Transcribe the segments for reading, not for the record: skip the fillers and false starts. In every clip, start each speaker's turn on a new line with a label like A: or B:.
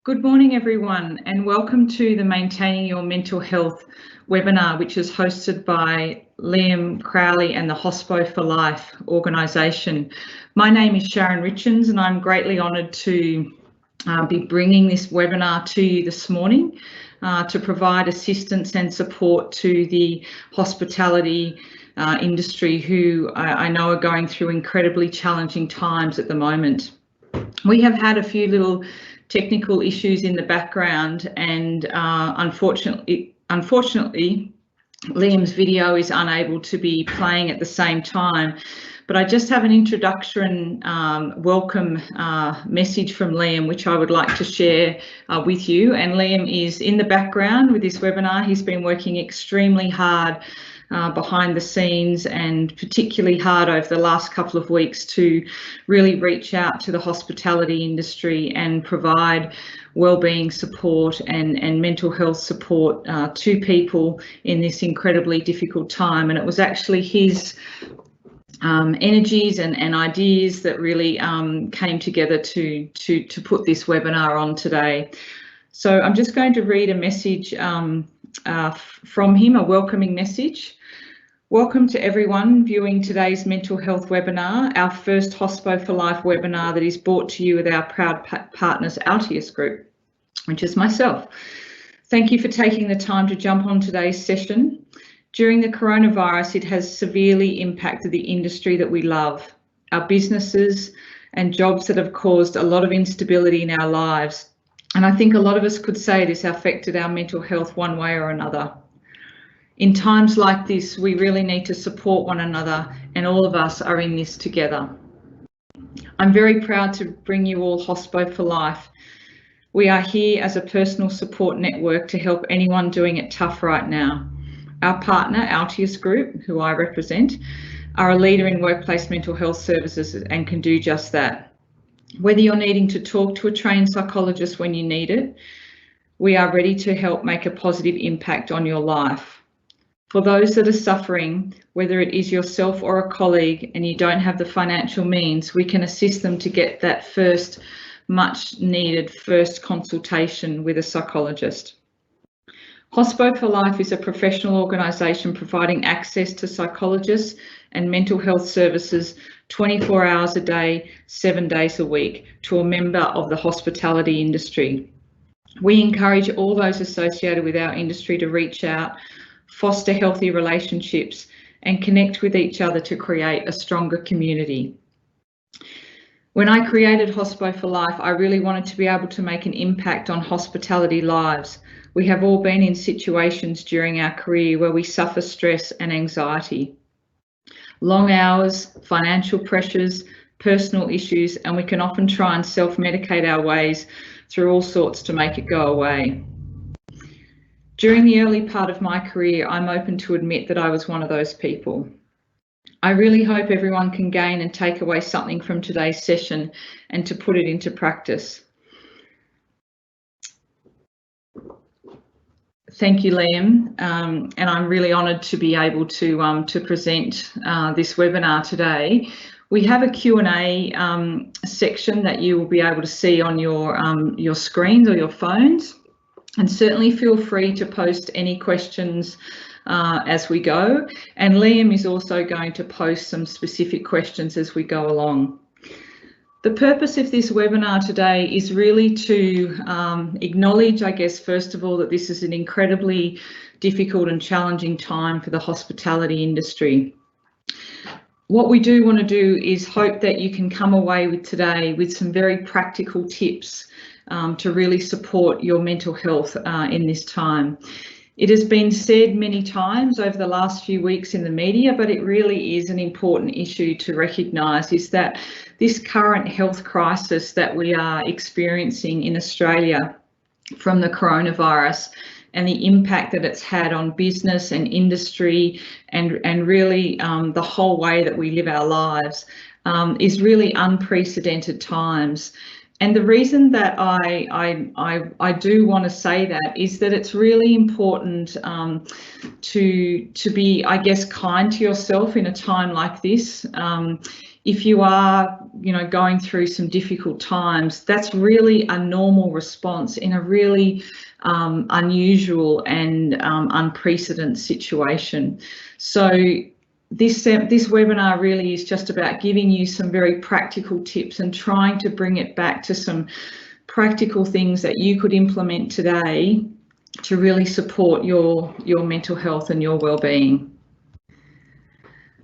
A: Good morning, everyone, and welcome to the Maintaining Your Mental Health webinar, which is hosted by Liam Crowley and the Hospo For Life organisation. My name is Sharen Richens, and I'm greatly honoured to be bringing this webinar to you this morning to provide assistance and support to the hospitality industry, who I know are going through incredibly challenging times at the moment. We have had a few little technical issues in the background, and unfortunately Liam's video is unable to be playing at the same time. But I just have an introduction welcome message from Liam, which I would like to share with you. And Liam is in the background with this webinar. He's been working extremely hard behind the scenes, and particularly hard over the last couple of weeks to really reach out to the hospitality industry and provide wellbeing support and mental health support to people in this incredibly difficult time. And it was actually his energies and ideas that really came together to put this webinar on today. So I'm just going to read a message from him, a welcoming message. Welcome to everyone viewing today's mental health webinar, our first Hospo For Life webinar that is brought to you with our proud partners Altius Group, which is myself. Thank you for taking the time to jump on today's session. During the coronavirus, it has severely impacted the industry that we love, our businesses and jobs that have caused a lot of instability in our lives. And I think a lot of us could say this affected our mental health one way or another. In times like this, we really need to support one another, and all of us are in this together. I'm very proud to bring you all Hospo For Life. We are here as a personal support network to help anyone doing it tough right now. Our partner, Altius Group, who I represent, are a leader in workplace mental health services and can do just that. Whether you're needing to talk to a trained psychologist when you need it, we are ready to help make a positive impact on your life. For those that are suffering, whether it is yourself or a colleague and you don't have the financial means, we can assist them to get that first, much needed first consultation with a psychologist. Hospo For Life is a professional organisation providing access to psychologists and mental health services 24 hours a day, 7 days a week to a member of the hospitality industry. We encourage all those associated with our industry to reach out, foster healthy relationships and connect with each other to create a stronger community. When I created Hospo For Life, I really wanted to be able to make an impact on hospitality lives. We have all been in situations during our career where we suffer stress and anxiety, long hours, financial pressures, personal issues, and we can often try and self-medicate our ways through all sorts to make it go away. During the early part of my career, I'm open to admit that I was one of those people. I really hope everyone can gain and take away something from today's session and to put it into practice. Thank you, Liam, and I'm really honoured to be able to present this webinar today. We have a Q&A section that you will be able to see on your screens or your phones, and certainly feel free to post any questions as we go. And Liam is also going to post some specific questions as we go along. The purpose of this webinar today is really to acknowledge, I guess, first of all, that this is an incredibly difficult and challenging time for the hospitality industry. What we do want to do is hope that you can come away with today with some very practical tips to really support your mental health in this time. It has been said many times over the last few weeks in the media, but it really is an important issue to recognise, is that this current health crisis that we are experiencing in Australia from the coronavirus and the impact that it's had on business and industry and really the whole way that we live our lives is really unprecedented times. And the reason that I do want to say that is that it's really important to be, I guess, kind to yourself in a time like this. If you are, going through some difficult times, that's really a normal response in a really unusual and unprecedented situation. So this webinar really is just about giving you some very practical tips and trying to bring it back to some practical things that you could implement today to really support your mental health and your well-being.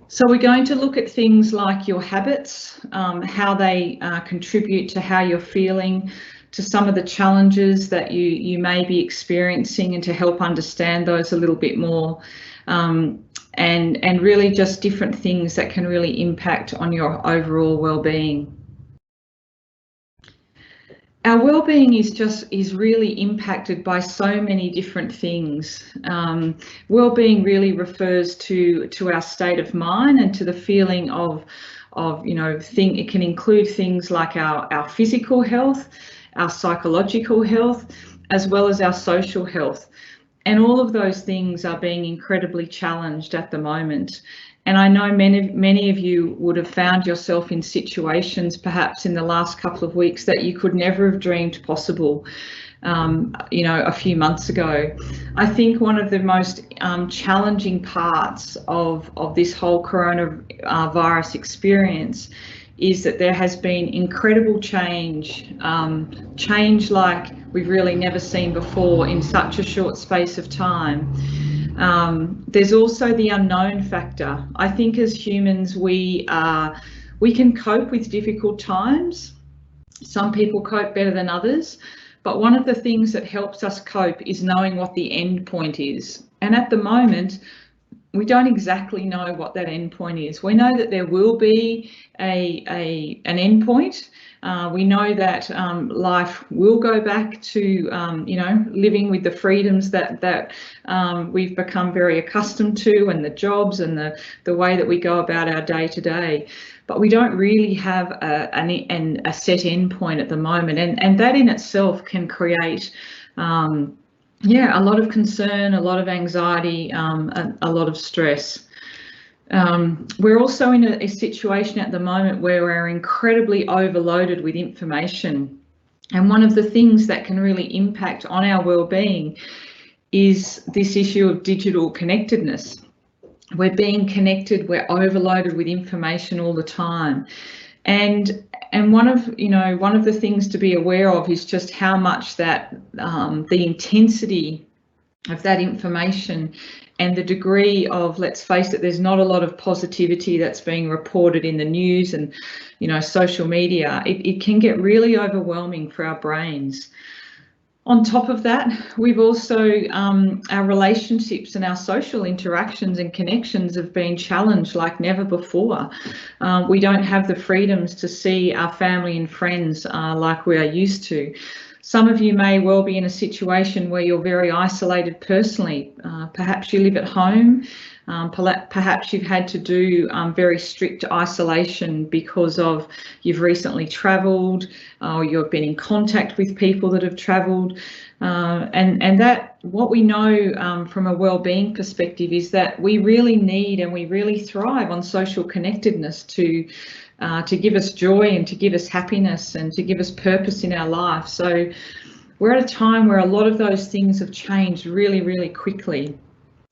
A: So we're going to look at things like your habits, how they contribute to how you're feeling, to some of the challenges that you may be experiencing, and to help understand those a little bit more. And really just different things that can really impact on your overall well-being. Our well-being is really impacted by so many different things. Well-being really refers to our state of mind and to the feeling of it can include things like our physical health, our psychological health, as well as our social health. And all of those things are being incredibly challenged at the moment. And I know many of you would have found yourself in situations perhaps in the last couple of weeks that you could never have dreamed possible, a few months ago. I think one of the most challenging parts of this whole coronavirus experience is that there has been incredible change like we've really never seen before in such a short space of time. There's also the unknown factor. I think as humans, we can cope with difficult times. Some people cope better than others, but one of the things that helps us cope is knowing what the end point is. And at the moment, we don't exactly know what that end point is. We know that there will be an end point. We know that life will go back to, living with the freedoms that we've become very accustomed to, and the jobs and the way that we go about our day to day. But we don't really have a set end point at the moment, and that in itself can create a lot of concern, a lot of anxiety, a lot of stress. We're also in a situation at the moment where we're incredibly overloaded with information. And one of the things that can really impact on our well-being is this issue of digital connectedness. We're being connected, we're overloaded with information all the time. And one of the things to be aware of is just how much that the intensity of that information and the degree of, let's face it, there's not a lot of positivity that's being reported in the news and social media. It can get really overwhelming for our brains. On top of that, we've also, our relationships and our social interactions and connections have been challenged like never before. We don't have the freedoms to see our family and friends like we are used to. Some of you may well be in a situation where you're very isolated personally. Perhaps you live at home. Perhaps you've had to do very strict isolation because of you've recently travelled, or you've been in contact with people that have travelled, and that what we know from a well-being perspective is that we really need and we really thrive on social connectedness to give us joy and to give us happiness and to give us purpose in our life. So we're at a time where a lot of those things have changed really, really quickly.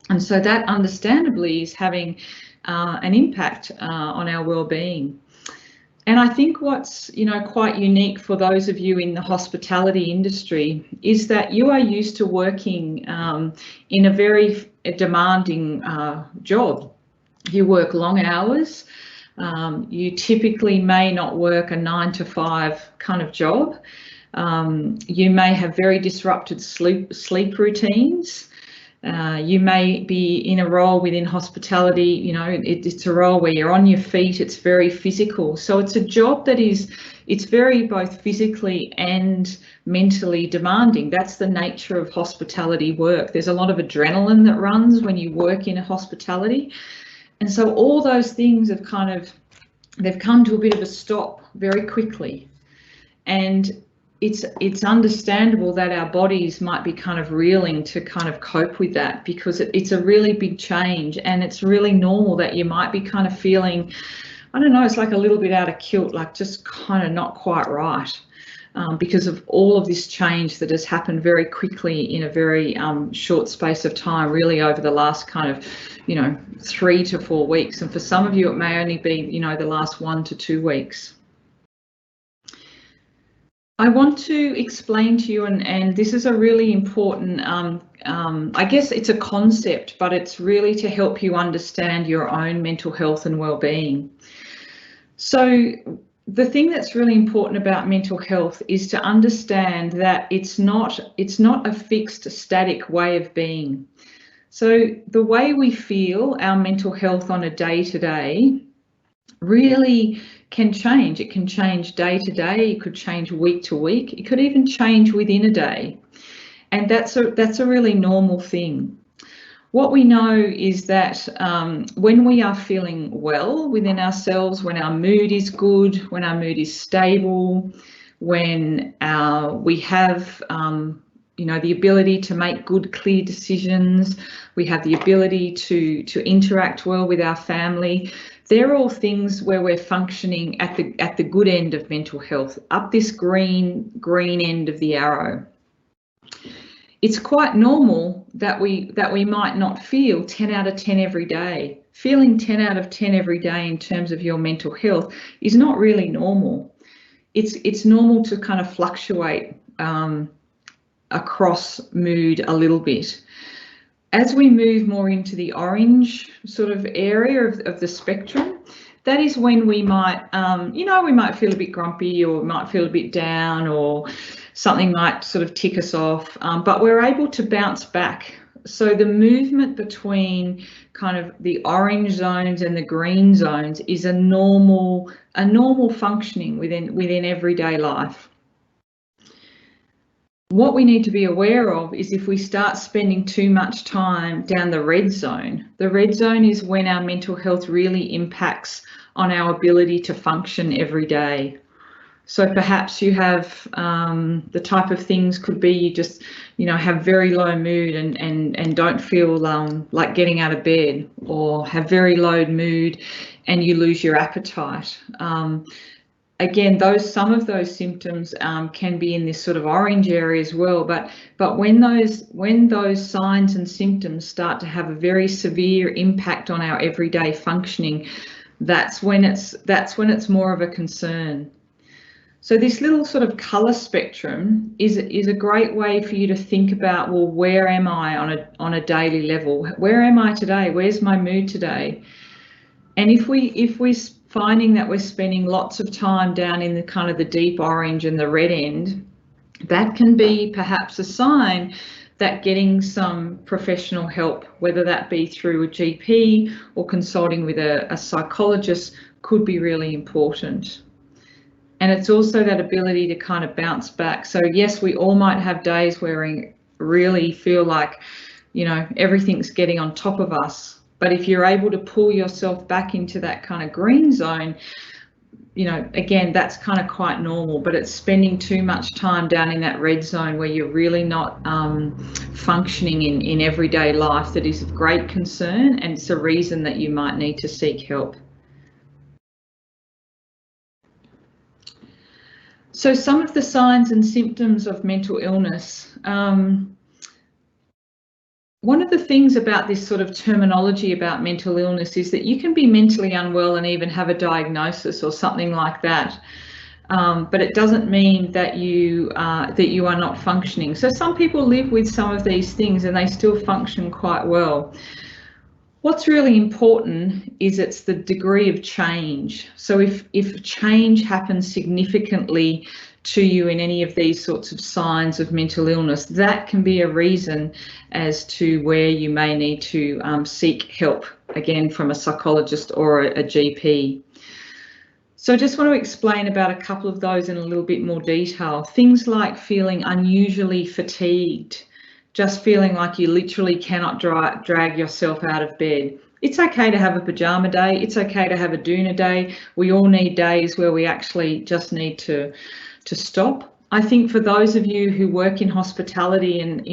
A: And so that understandably is having an impact on our well-being. And I think what's quite unique for those of you in the hospitality industry is that you are used to working in a very demanding job. You work long hours. You typically may not work a 9-to-5 kind of job. You may have very disrupted sleep routines. You may be in a role within hospitality, it's a role where you're on your feet, it's very physical. So it's a job that it's very both physically and mentally demanding. That's the nature of hospitality work. There's a lot of adrenaline that runs when you work in a hospitality. And so all those things have they've come to a bit of a stop very quickly. And it's understandable that our bodies might be kind of reeling to kind of cope with that, because it's a really big change, and it's really normal that you might be kind of feeling, I don't know, it's like a little bit out of kilt, like just kind of not quite right, because of all of this change that has happened very quickly in a very short space of time, really over the last kind of, 3 to 4 weeks. And for some of you, it may only be, the last 1 to 2 weeks. I want to explain to you, and this is a really important, I guess it's a concept, but it's really to help you understand your own mental health and well-being. So the thing that's really important about mental health is to understand that it's not a fixed, static way of being. So the way we feel, our mental health on a day-to-day, really can change. It can change day to day. It could change week to week. It could even change within a day. And that's a really normal thing. What we know is that when we are feeling well within ourselves, when our mood is good, when our mood is stable, when we have the ability to make good, clear decisions, we have the ability to interact well with our family, they're all things where we're functioning at the good end of mental health, up this green end of the arrow. It's quite normal that we might not feel 10 out of 10 every day. Feeling 10 out of 10 every day in terms of your mental health is not really normal. It's normal to kind of fluctuate across mood a little bit. As we move more into the orange sort of area of the spectrum, that is when we might, we might feel a bit grumpy, or might feel a bit down, or something might sort of tick us off, but we're able to bounce back. So the movement between kind of the orange zones and the green zones is a normal functioning within everyday life. What we need to be aware of is if we start spending too much time down the red zone is when our mental health really impacts on our ability to function every day. So perhaps you have the type of things could be you just, have very low mood and don't feel like getting out of bed, or have very low mood and you lose your appetite. Again, some of those symptoms can be in this sort of orange area as well. But when those signs and symptoms start to have a very severe impact on our everyday functioning, that's when it's more of a concern. So this little sort of colour spectrum is a great way for you to think about, well, where am I on a daily level? Where am I today? Where's my mood today? And if we're finding that we're spending lots of time down in the kind of the deep orange and the red end, that can be perhaps a sign that getting some professional help, whether that be through a GP or consulting with a psychologist, could be really important. And it's also that ability to kind of bounce back. So yes, we all might have days where we really feel like, everything's getting on top of us. But if you're able to pull yourself back into that kind of green zone, again, that's kind of quite normal, but it's spending too much time down in that red zone where you're really not functioning in everyday life that is of great concern, and it's a reason that you might need to seek help. So some of the signs and symptoms of mental illness. One of the things about this sort of terminology about mental illness is that you can be mentally unwell and even have a diagnosis or something like that, but it doesn't mean that you are not functioning. So some people live with some of these things and they still function quite well. What's really important is it's the degree of change. So if change happens significantly to you in any of these sorts of signs of mental illness, that can be a reason as to where you may need to seek help, again, from a psychologist or a GP. So I just want to explain about a couple of those in a little bit more detail. Things like feeling unusually fatigued, just feeling like you literally cannot drag yourself out of bed. It's okay to have a pajama day. It's okay to have a doona day. We all need days where we actually just need to to stop. I think for those of you who work in hospitality, and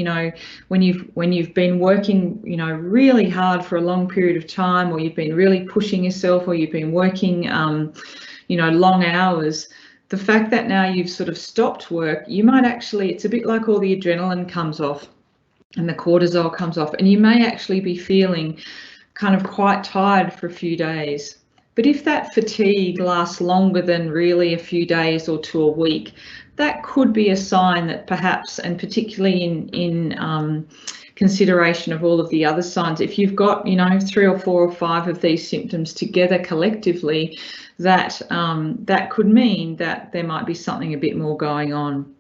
A: when you've been working really hard for a long period of time, or you've been really pushing yourself, or you've been working long hours, the fact that now you've sort of stopped work, you might actually, it's a bit like all the adrenaline comes off and the cortisol comes off, and you may actually be feeling kind of quite tired for a few days. But if that fatigue lasts longer than really a few days or to a week, that could be a sign that perhaps, and particularly in consideration of all of the other signs, if you've got 3 or 4 or 5 of these symptoms together collectively, that that could mean that there might be something a bit more going on.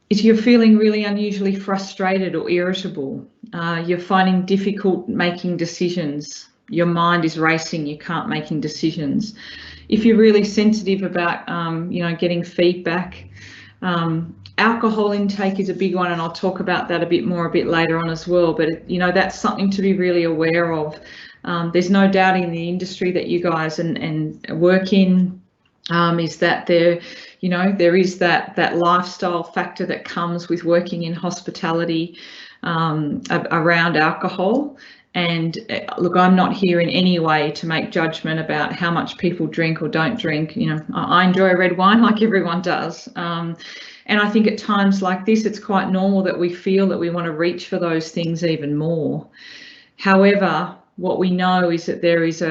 A: If you're feeling really unusually frustrated or irritable, you're finding difficult making decisions, your mind is racing, you can't making decisions. If you're really sensitive about getting feedback, alcohol intake is a big one, and I'll talk about that a bit later on as well, but that's something to be really aware of. There's no doubt in the industry that you guys and work in, is that there is that lifestyle factor that comes with working in hospitality around alcohol. And look, I'm not here in any way to make judgment about how much people drink or don't drink. I enjoy red wine like everyone does. And I think at times like this, it's quite normal that we feel that we want to reach for those things even more. However, what we know is that there's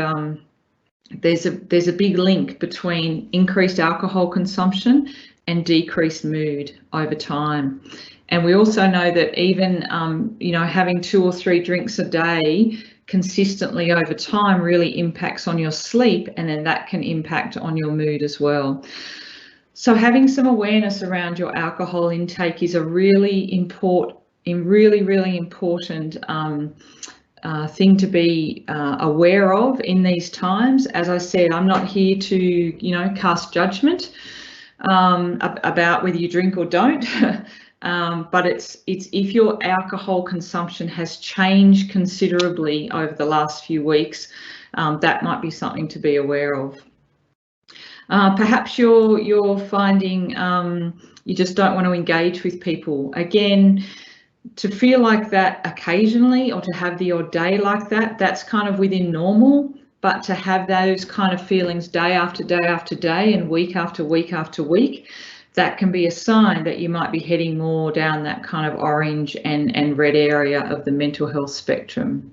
A: a big link between increased alcohol consumption and decreased mood over time. And we also know that even having 2 or 3 drinks a day consistently over time really impacts on your sleep, and then that can impact on your mood as well. So having some awareness around your alcohol intake is a really important thing to be aware of in these times. As I said, I'm not here to cast judgment about whether you drink or don't. But it's if your alcohol consumption has changed considerably over the last few weeks, that might be something to be aware of. Perhaps you're finding you just don't want to engage with people. Again, to feel like that occasionally, or to have the odd day like that, that's kind of within normal. But to have those kind of feelings day after day after day and week after week after week, that can be a sign that you might be heading more down that kind of orange and red area of the mental health spectrum.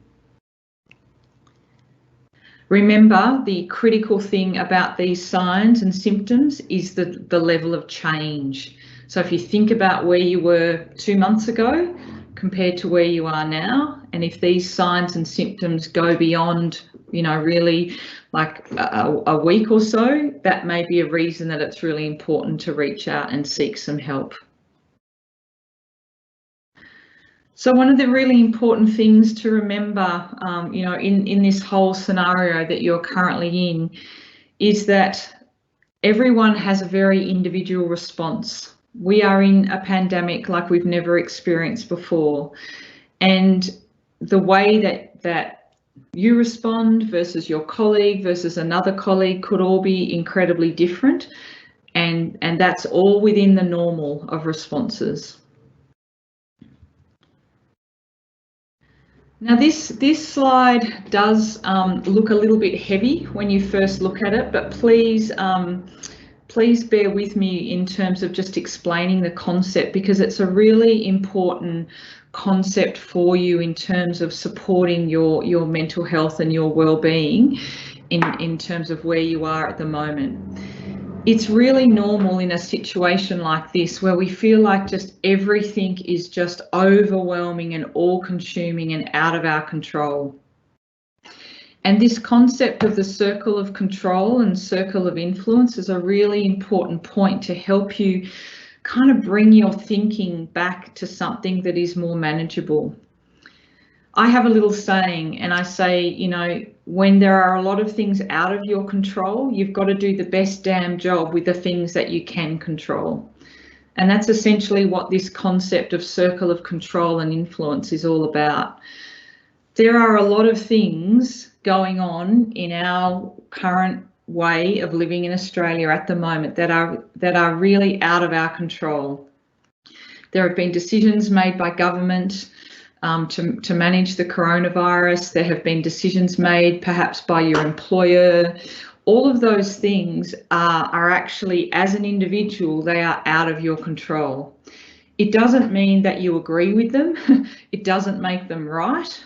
A: Remember, the critical thing about these signs and symptoms is the level of change. So if you think about where you were 2 months ago compared to where you are now, and if these signs and symptoms go beyond, really like a week or so, that may be a reason that it's really important to reach out and seek some help. So one of the really important things to remember, in this whole scenario that you're currently in, is that everyone has a very individual response. We are in a pandemic like we've never experienced before, and the way that you respond versus your colleague versus another colleague could all be incredibly different, and that's all within the normal of responses. Now this slide does look a little bit heavy when you first look at it, but please bear with me in terms of just explaining the concept, because it's a really important concept for you in terms of supporting your mental health and your well-being in terms of where you are at the moment. It's really normal in a situation like this where we feel like just everything is just overwhelming and all-consuming and out of our control. And this concept of the circle of control and circle of influence is a really important point to help you kind of bring your thinking back to something that is more manageable. I have a little saying, and I say, when there are a lot of things out of your control, you've got to do the best damn job with the things that you can control. And that's essentially what this concept of circle of control and influence is all about. There are a lot of things going on in our current way of living in Australia at the moment that are really out of our control. There have been decisions made by government to manage the coronavirus. There have been decisions made perhaps by your employer. All of those things are actually, as an individual, they are out of your control. It doesn't mean that you agree with them. It doesn't make them right.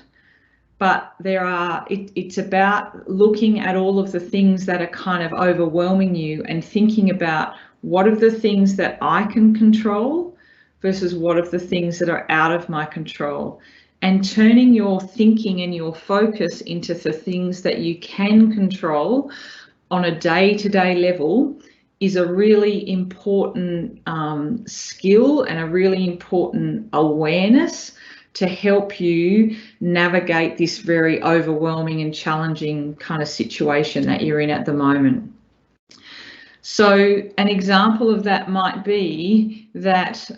A: But it's about looking at all of the things that are kind of overwhelming you and thinking about what are the things that I can control versus what are the things that are out of my control, and turning your thinking and your focus into the things that you can control on a day-to-day level is a really important skill and a really important awareness to help you navigate this very overwhelming and challenging kind of situation that you're in at the moment. So an example of that might be that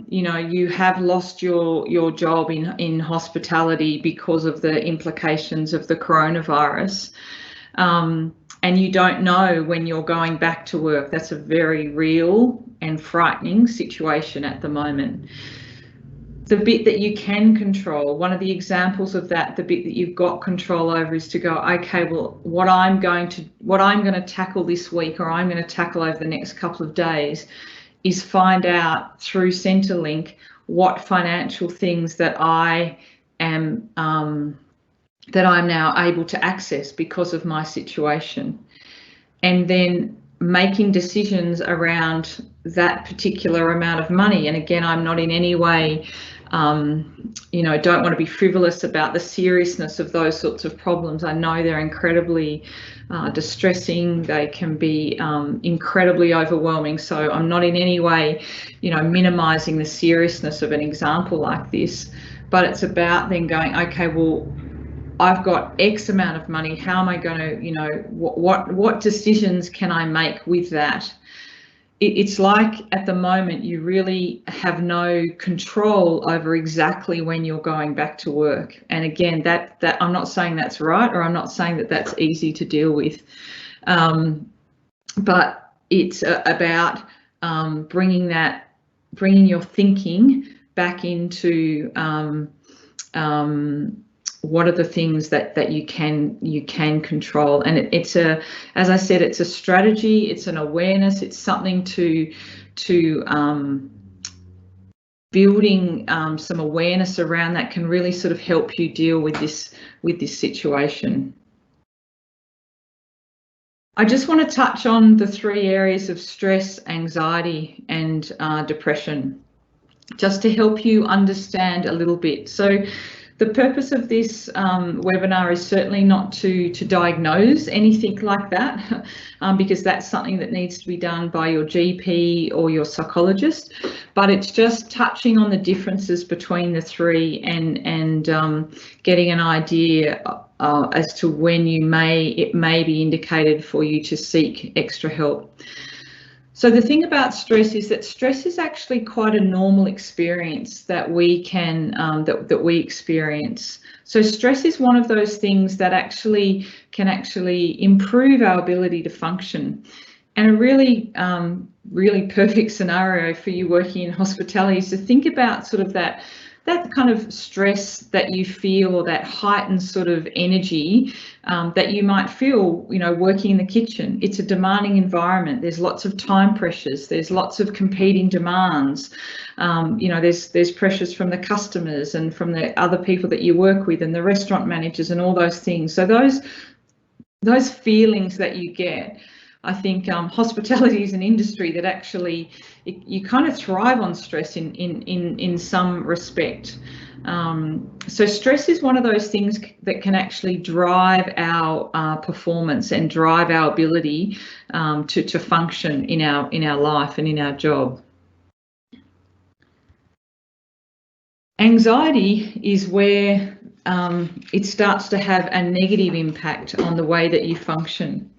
A: you have lost your job in hospitality because of the implications of the coronavirus, and you don't know when you're going back to work. That's a very real and frightening situation at the moment. The bit that you can control, one of the examples of that, the bit that you've got control over, is to go, okay, well, what I'm going to tackle this week, or I'm going to tackle over the next couple of days, is find out through Centrelink what financial things that I am that I'm now able to access because of my situation, and then making decisions around that particular amount of money. And again, I'm not in any way don't want to be frivolous about the seriousness of those sorts of problems. I know they're incredibly distressing. They can be incredibly overwhelming. So I'm not in any way, minimizing the seriousness of an example like this, but it's about then going, okay, well, I've got X amount of money. How am I going to, what decisions can I make with that? It's like at the moment you really have no control over exactly when you're going back to work. And again, that I'm not saying that's right, or I'm not saying that that's easy to deal with, but it's about bringing your thinking back into what are the things that you can control. And it's as I said, it's a strategy, it's an awareness, it's something to building some awareness around that can really sort of help you deal with this situation. I just want to touch on the 3 areas of stress, anxiety, and depression, just to help you understand a little bit. So the purpose of this webinar is certainly not to diagnose anything like that, because that's something that needs to be done by your GP or your psychologist, but it's just touching on the differences between the 3 and getting an idea as to when it may be indicated for you to seek extra help. So the thing about stress is that stress is actually quite a normal experience that we can that we experience. So stress is one of those things that can actually improve our ability to function. And a really perfect scenario for you working in hospitality is to think about sort of that kind of stress that you feel, or that heightened sort of energy that you might feel, working in the kitchen. It's a demanding environment. There's lots of time pressures. There's lots of competing demands. There's pressures from the customers and from the other people that you work with, and the restaurant managers, and all those things. So those feelings that you get, I think hospitality is an industry that actually you kind of thrive on stress in some respect. So stress is one of those things that can actually drive our performance and drive our ability to function in our life and in our job. Anxiety is where it starts to have a negative impact on the way that you function.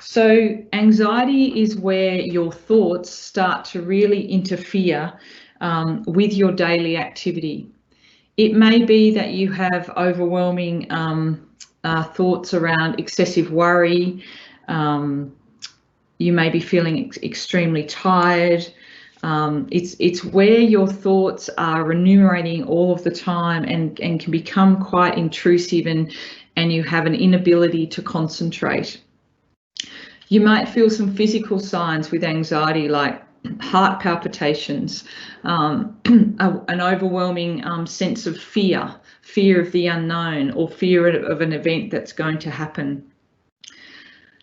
A: So anxiety is where your thoughts start to really interfere with your daily activity. It may be that you have overwhelming thoughts around excessive worry, You may be feeling extremely tired. It's where your thoughts are remunerating all of the time and can become quite intrusive, and you have an inability to concentrate. You might feel some physical signs with anxiety, like heart palpitations, an overwhelming sense of fear of the unknown, or fear of an event that's going to happen.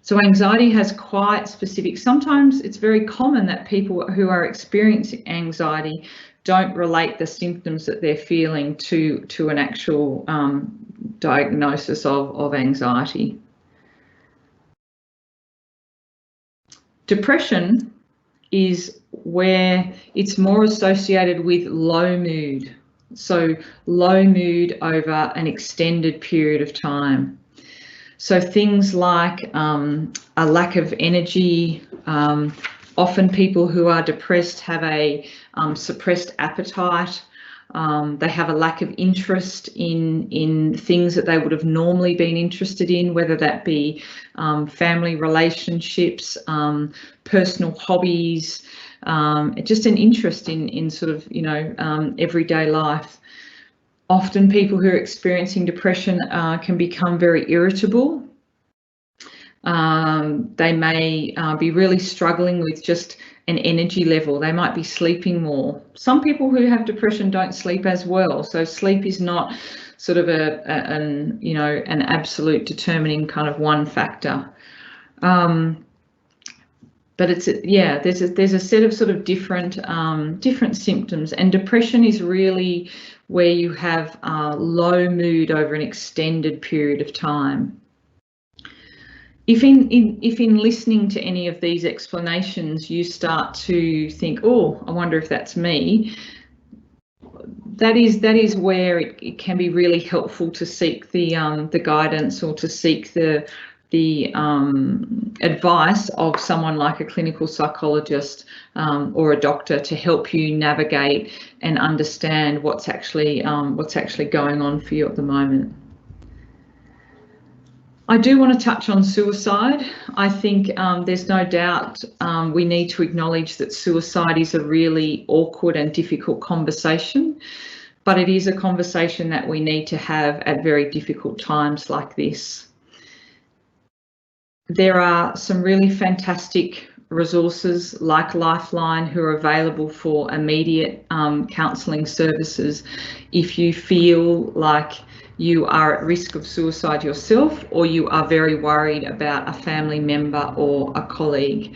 A: So anxiety has quite specific, sometimes it's very common that people who are experiencing anxiety don't relate the symptoms that they're feeling to an actual diagnosis of anxiety. Depression is where it's more associated with low mood. So low mood over an extended period of time. So things like a lack of energy. Often people who are depressed have a suppressed appetite. They have a lack of interest in things that they would have normally been interested in, whether that be family relationships, personal hobbies, just an interest in sort of, everyday life. Often people who are experiencing depression can become very irritable. They may be really struggling with just an energy level. They might be sleeping more. Some people who have depression don't sleep as well, so sleep is not sort of an absolute determining kind of one factor. But there's a set of sort of different symptoms, and depression is really where you have low mood over an extended period of time. If in listening to any of these explanations you start to think, oh, I wonder if that's me, that is where it can be really helpful to seek the guidance, or to seek the advice of someone like a clinical psychologist or a doctor to help you navigate and understand what's actually going on for you at the moment. I do want to touch on suicide. I think there's no doubt we need to acknowledge that suicide is a really awkward and difficult conversation, but it is a conversation that we need to have at very difficult times like this. There are some really fantastic resources like Lifeline who are available for immediate counselling services if you feel like you are at risk of suicide yourself, or you are very worried about a family member or a colleague.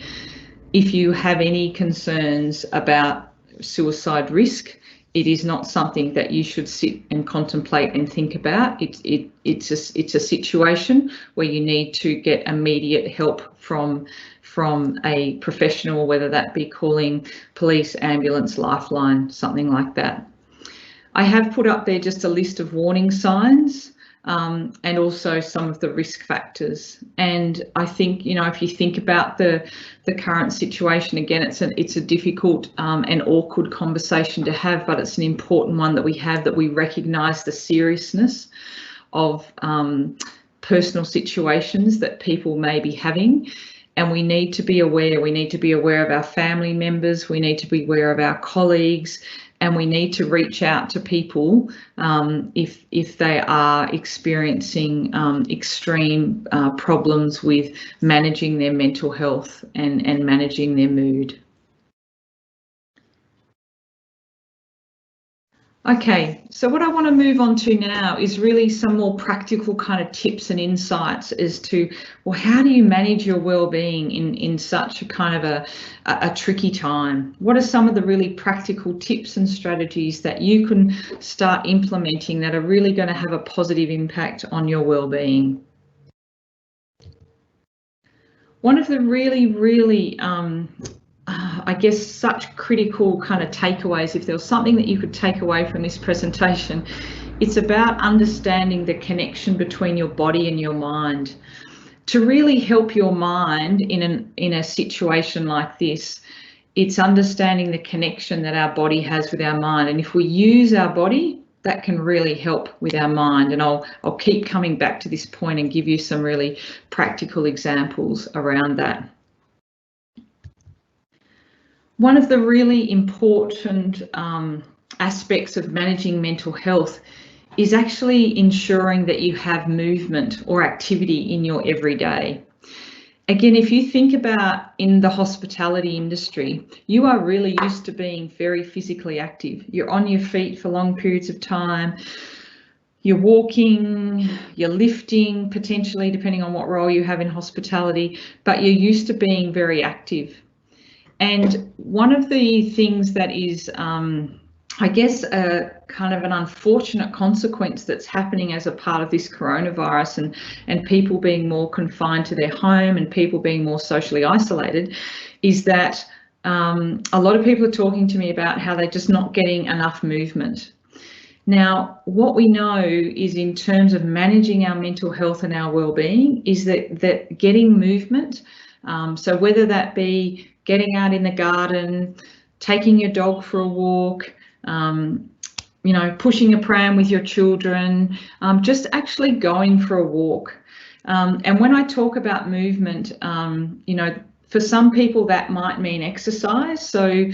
A: If you have any concerns about suicide risk, it is not something that you should sit and contemplate and think about. It's a situation where you need to get immediate help from a professional, whether that be calling police, ambulance, Lifeline, something like that. I have put up there just a list of warning signs and also some of the risk factors. And I think, if you think about the current situation, again, it's a difficult and awkward conversation to have, but it's an important one that we recognise the seriousness of personal situations that people may be having. And we need to be aware. We need to be aware of our family members. We need to be aware of our colleagues. And we need to reach out to people if they are experiencing extreme problems with managing their mental health and managing their mood. Okay, so what I want to move on to now is really some more practical kind of tips and insights as to, well, how do you manage your well-being in such a kind of a tricky time? What are some of the really practical tips and strategies that you can start implementing that are really going to have a positive impact on your well-being? One of the really I guess such critical kind of takeaways, if there was something that you could take away from this presentation, it's about understanding the connection between your body and your mind. To really help your mind in a situation like this, it's understanding the connection that our body has with our mind. And if we use our body, that can really help with our mind. And I'll keep coming back to this point and give you some really practical examples around that. One of the really important aspects of managing mental health is actually ensuring that you have movement or activity in your everyday. Again, if you think about in the hospitality industry, you are really used to being very physically active. You're on your feet for long periods of time. You're walking, you're lifting, potentially, depending on what role you have in hospitality, but you're used to being very active. And one of the things that is, I guess, kind of an unfortunate consequence that's happening as a part of this coronavirus and people being more confined to their home and people being more socially isolated is that a lot of people are talking to me about how they're just not getting enough movement. Now, what we know is in terms of managing our mental health and our well-being is that getting movement, so whether that be getting out in the garden, taking your dog for a walk, you know, pushing a pram with your children, just actually going for a walk. And when I talk about movement, you know, for some people that might mean exercise. So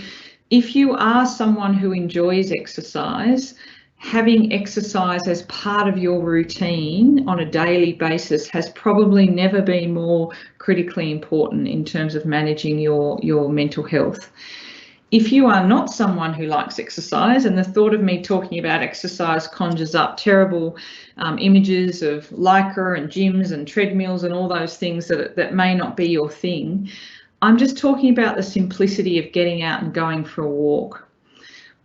A: if you are someone who enjoys exercise, having exercise as part of your routine on a daily basis has probably never been more critically important in terms of managing your mental health. If you are not someone who likes exercise, and the thought of me talking about exercise conjures up terrible images of Lycra and gyms and treadmills and all those things that may not be your thing, I'm just talking about the simplicity of getting out and going for a walk.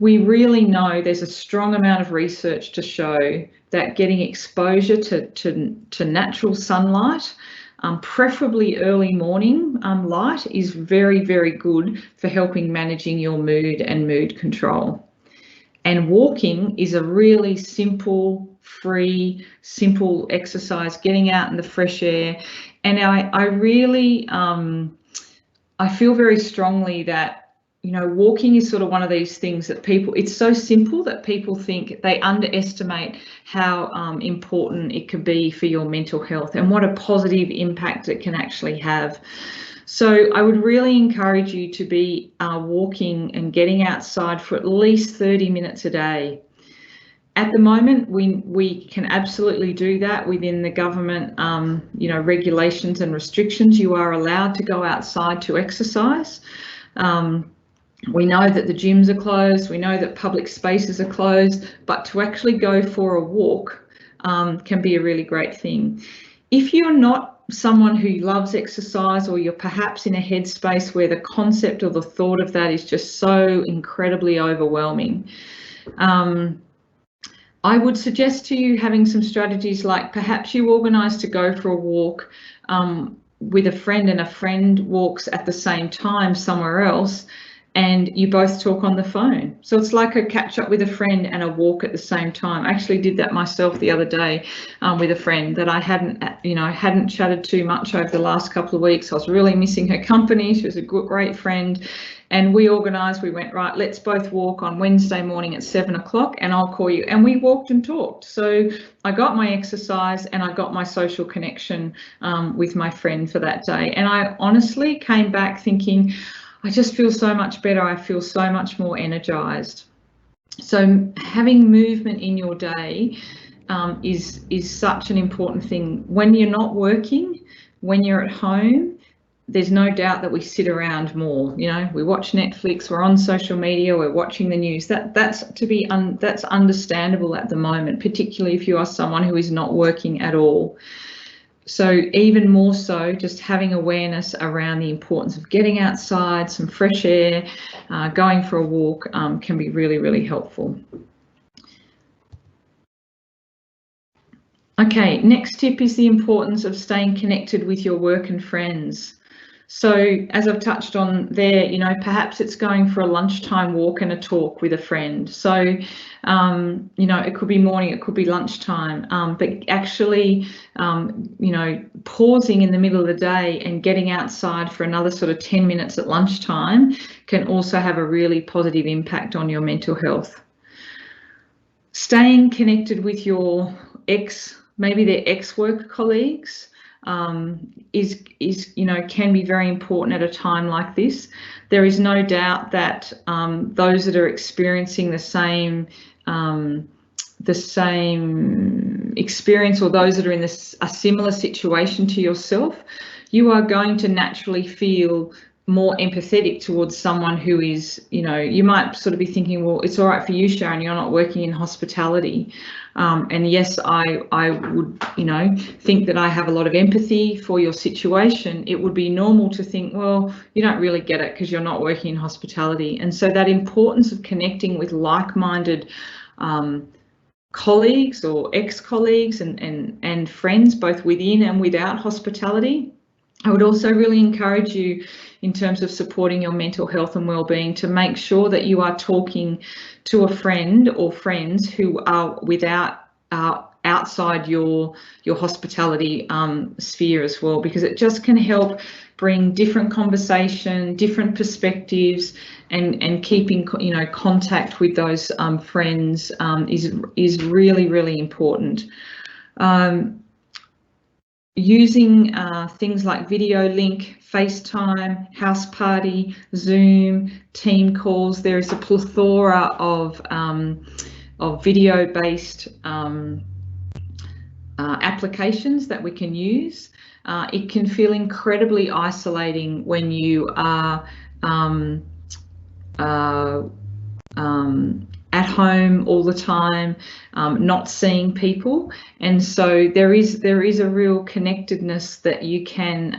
A: We really know there's a strong amount of research to show that getting exposure to natural sunlight, preferably early morning light, is very, very good for helping managing your mood and mood control. And walking is a really simple, free, simple exercise, getting out in the fresh air. And I really, I feel very strongly that, you know, walking is sort of one of these things that people, it's so simple that people think they underestimate how important it could be for your mental health and what a positive impact it can actually have. So I would really encourage you to be walking and getting outside for at least 30 minutes a day. At the moment, we can absolutely do that within the government, you know, regulations and restrictions. You are allowed to go outside to exercise. We know that the gyms are closed, we know that public spaces are closed, but to actually go for a walk can be a really great thing. If you're not someone who loves exercise, or you're perhaps in a headspace where the concept or the thought of that is just so incredibly overwhelming, I would suggest to you having some strategies like perhaps you organise to go for a walk with a friend and a friend walks at the same time somewhere else, and you both talk on the phone. So it's like a catch up with a friend and a walk at the same time. I actually did that myself the other day with a friend that I hadn't chatted too much over the last couple of weeks. I was really missing her company. She was a great friend. And we organised, we went, right, let's both walk on Wednesday morning at 7 o'clock and I'll call you. And we walked and talked. So I got my exercise and I got my social connection with my friend for that day. And I honestly came back thinking, I just feel so much better. I feel so much more energised. So having movement in your day is such an important thing. When you're not working, when you're at home, there's no doubt that we sit around more. You know, we watch Netflix, we're on social media, we're watching the news. That's understandable at the moment, particularly if you are someone who is not working at all. So even more so, just having awareness around the importance of getting outside, some fresh air, going for a walk can be really, really helpful. Okay, next tip is the importance of staying connected with your work and friends. So as I've touched on there, you know, perhaps it's going for a lunchtime walk and a talk with a friend. So, you know, it could be morning, it could be lunchtime, but actually, you know, pausing in the middle of the day and getting outside for another sort of 10 minutes at lunchtime can also have a really positive impact on your mental health. Staying connected with your maybe their ex-work colleagues, is can be very important at a time like this. There is no doubt that those that are experiencing the same experience, or those that are in a similar situation to yourself, you are going to naturally feel more empathetic towards someone who is, you might sort of be thinking, well, it's all right for you, Sharen, you're not working in hospitality. And yes, I would, think that I have a lot of empathy for your situation. It would be normal to think, well, you don't really get it because you're not working in hospitality. And so that importance of connecting with like-minded colleagues or ex-colleagues and friends, both within and without hospitality. I would also really encourage you, in terms of supporting your mental health and well-being, to make sure that you are talking to a friend or friends who are outside your hospitality sphere as well, because it just can help bring different conversation, different perspectives, and keeping contact with those friends is really, really important. Using things like video link, FaceTime, House Party, Zoom, team calls. There is a plethora of video-based applications that we can use. It can feel incredibly isolating when you are at home all the time, not seeing people, and so there is a real connectedness that you can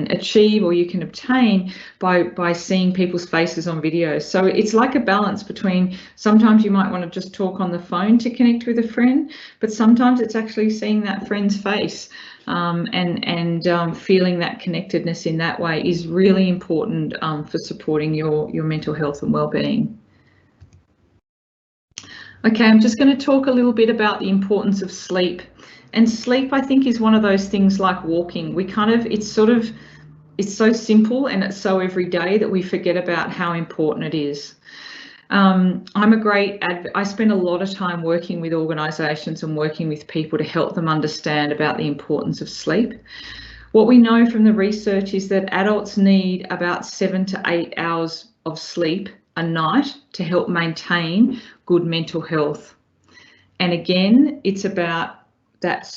A: achieve, or you can obtain by seeing people's faces on video. So it's like a balance between, sometimes you might want to just talk on the phone to connect with a friend, but sometimes it's actually seeing that friend's face, and feeling that connectedness in that way is really important for supporting your mental health and well-being. Okay, I'm just going to talk a little bit about the importance of sleep. And sleep, I think, is one of those things like walking. It's so simple and it's so everyday that we forget about how important it is. I spend a lot of time working with organisations and working with people to help them understand about the importance of sleep. What we know from the research is that adults need about 7 to 8 hours of sleep a night to help maintain good mental health. And again, it's about that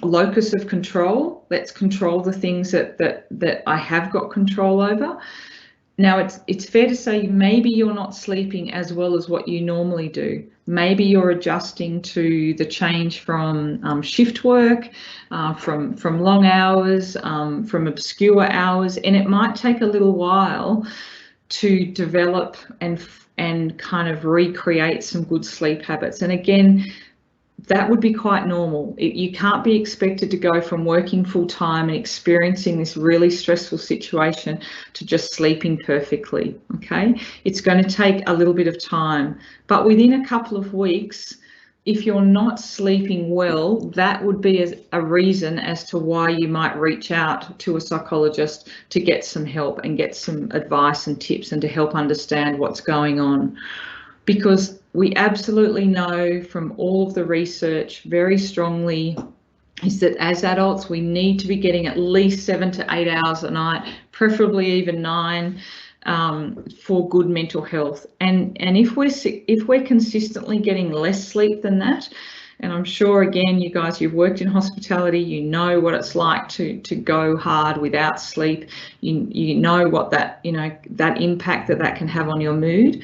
A: locus of control. Let's control the things that I have got control over. Now, it's fair to say maybe you're not sleeping as well as what you normally do. Maybe you're adjusting to the change from shift work, from long hours, from obscure hours, and it might take a little while to develop and kind of recreate some good sleep habits. And again, that would be quite normal. You can't be expected to go from working full time and experiencing this really stressful situation to just sleeping perfectly, okay? It's going to take a little bit of time, but within a couple of weeks, if you're not sleeping well, that would be a reason as to why you might reach out to a psychologist to get some help and get some advice and tips and to help understand what's going on. Because we absolutely know from all of the research very strongly is that as adults, we need to be getting at least 7 to 8 hours a night, preferably even 9, for good mental health. And if we're consistently getting less sleep than that, and I'm sure, again, you guys, you've worked in hospitality, you know what it's like to go hard without sleep. You know what that impact that can have on your mood.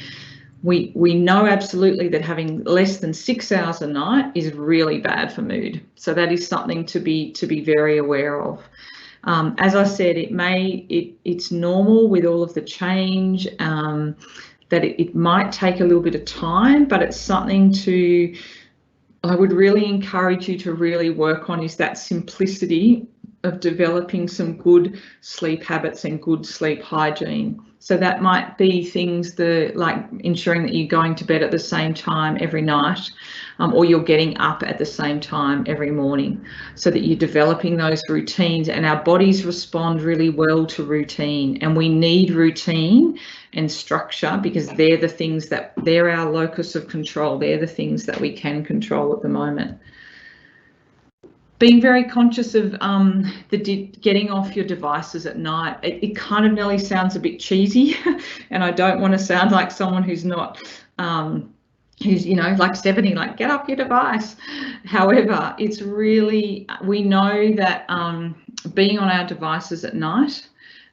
A: We know absolutely that having less than 6 hours a night is really bad for mood. So that is something to be very aware of. As I said, it's normal with all of the change, that it might take a little bit of time, but it's something I would really encourage you to really work on, is that simplicity of developing some good sleep habits and good sleep hygiene. So that might be things like ensuring that you're going to bed at the same time every night, or you're getting up at the same time every morning, so that you're developing those routines. And our bodies respond really well to routine, and we need routine and structure because they're the things they're our locus of control. They're the things that we can control at the moment. Being very conscious of getting off your devices at night. It kind of nearly sounds a bit cheesy, and I don't want to sound like someone who's not, who's, like 70, like get off your device. However, it's really, we know that being on our devices at night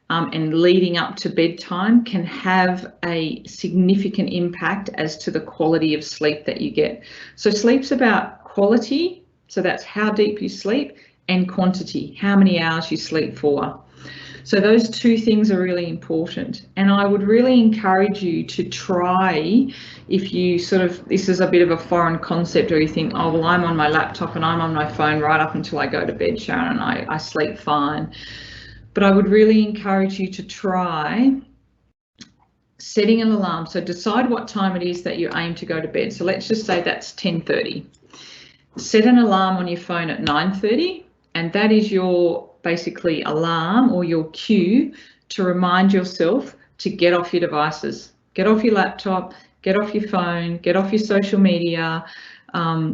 A: and leading up to bedtime can have a significant impact as to the quality of sleep that you get. So sleep's about quality. So that's how deep you sleep, and quantity, how many hours you sleep for. So those two things are really important. And I would really encourage you to try, if you this is a bit of a foreign concept, or you think, oh, well, I'm on my laptop and I'm on my phone right up until I go to bed, Sharon, and I sleep fine. But I would really encourage you to try setting an alarm. So decide what time it is that you aim to go to bed. So let's just say that's 10:30. Set an alarm on your phone at 9:30, and that is your basically alarm or your cue to remind yourself to get off your devices, get off your laptop, get off your phone, get off your social media,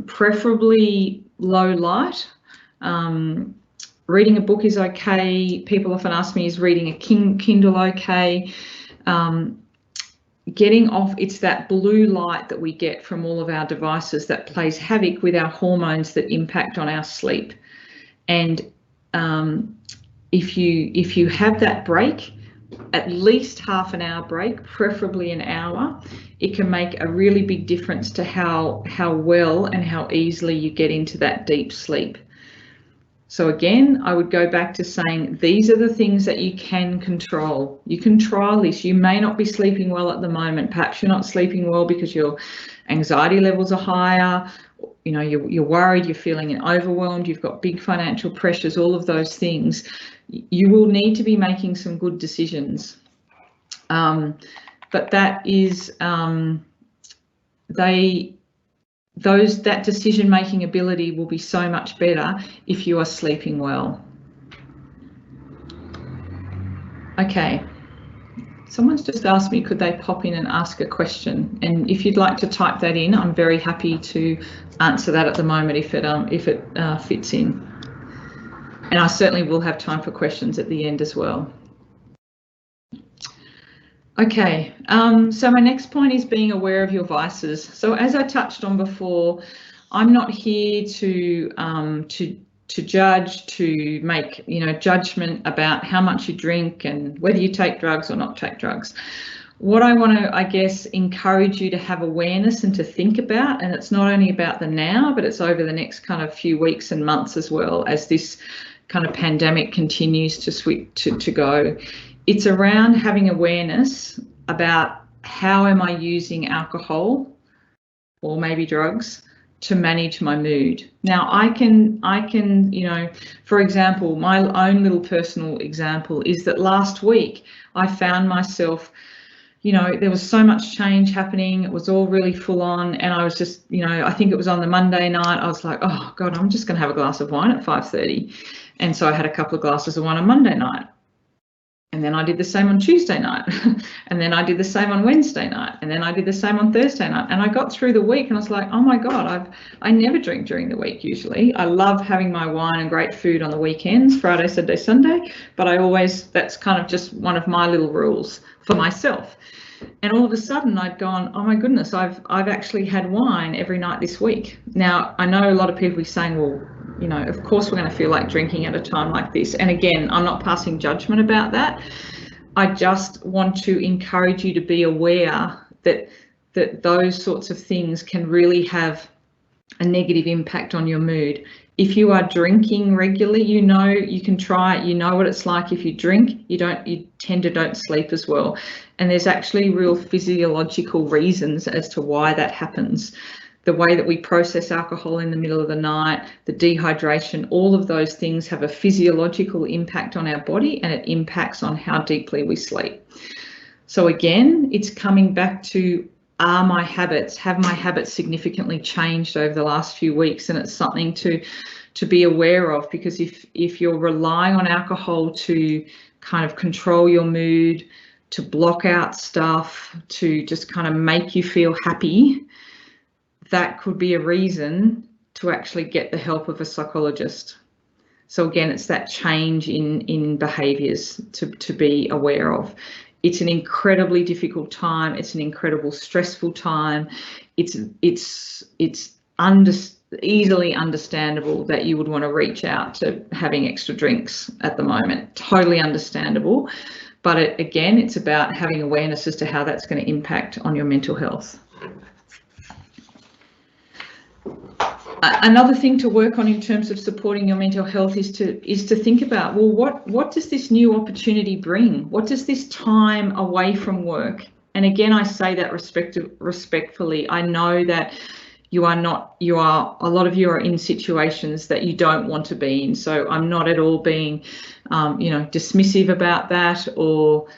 A: preferably low light. Reading a book is okay. People often ask me, is reading a Kindle okay? Getting off, it's that blue light that we get from all of our devices that plays havoc with our hormones that impact on our sleep. And if you have that break, at least half an hour break, preferably an hour, it can make a really big difference to how well and how easily you get into that deep sleep. So again, I would go back to saying these are the things that you can control. You can trial this. You may not be sleeping well at the moment. Perhaps you're not sleeping well because your anxiety levels are higher. You're worried, you're feeling overwhelmed, you've got big financial pressures, all of those things. You will need to be making some good decisions. But that is, that decision-making ability will be so much better if you are sleeping well. Okay, someone's just asked me, could they pop in and ask a question? And if you'd like to type that in, I'm very happy to answer that at the moment if it fits in. And I certainly will have time for questions at the end as well. Okay, so my next point is being aware of your vices. So as I touched on before, I'm not here to judge, to make judgment about how much you drink and whether you take drugs or not take drugs. What I want to, I guess, encourage you to have awareness and to think about, and it's not only about the now, but it's over the next kind of few weeks and months as well, as this kind of pandemic continues to go. It's around having awareness about how am I using alcohol or maybe drugs to manage my mood. Now I can, for example, my own little personal example is that last week I found myself, there was so much change happening. It was all really full on. And I was just, I think it was on the Monday night, I was like, oh God, I'm just going to have a glass of wine at 5:30. And so I had a couple of glasses of wine on Monday night. And then I did the same on Tuesday night. And then I did the same on Wednesday night. And then I did the same on Thursday night. And I got through the week and I was like, oh my God, I never drink during the week usually. I love having my wine and great food on the weekends, Friday, Saturday, Sunday. But that's kind of just one of my little rules for myself. And all of a sudden I'd gone, oh my goodness, I've actually had wine every night this week. Now, I know a lot of people are saying, well, of course we're going to feel like drinking at a time like this. And again, I'm not passing judgment about that. I just want to encourage you to be aware that those sorts of things can really have a negative impact on your mood. If you are drinking regularly, you can try it. You know what it's like. If you drink, you tend to don't sleep as well. And there's actually real physiological reasons as to why that happens. the way that we process alcohol in the middle of the night, the dehydration, all of those things have a physiological impact on our body, and it impacts on how deeply we sleep. So again, it's coming back to, have my habits significantly changed over the last few weeks? And it's something to be aware of, because if you're relying on alcohol to kind of control your mood, to block out stuff, to just kind of make you feel happy, that could be a reason to actually get the help of a psychologist. So again, it's that change in behaviours to be aware of. It's an incredibly difficult time. It's an incredible stressful time. It's easily understandable that you would want to reach out to having extra drinks at the moment. Totally understandable. But again, it's about having awareness as to how that's going to impact on your mental health. Another thing to work on in terms of supporting your mental health is to think about, well, what does this new opportunity bring? What does this time away from work? And again, I say that respectfully. I know that a lot of you are in situations that you don't want to be in. So I'm not at all being, dismissive about that, or,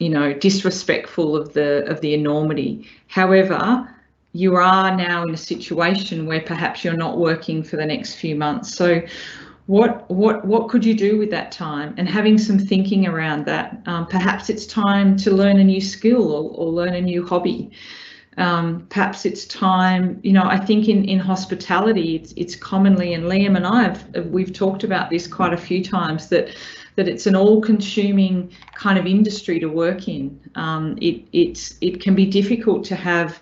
A: disrespectful of the enormity. However, you are now in a situation where perhaps you're not working for the next few months. So what could you do with that time? And having some thinking around that. Perhaps it's time to learn a new skill or learn a new hobby. Perhaps it's time, I think in hospitality, it's commonly, and Liam and we've talked about this quite a few times, that it's an all-consuming kind of industry to work in. It can be difficult to have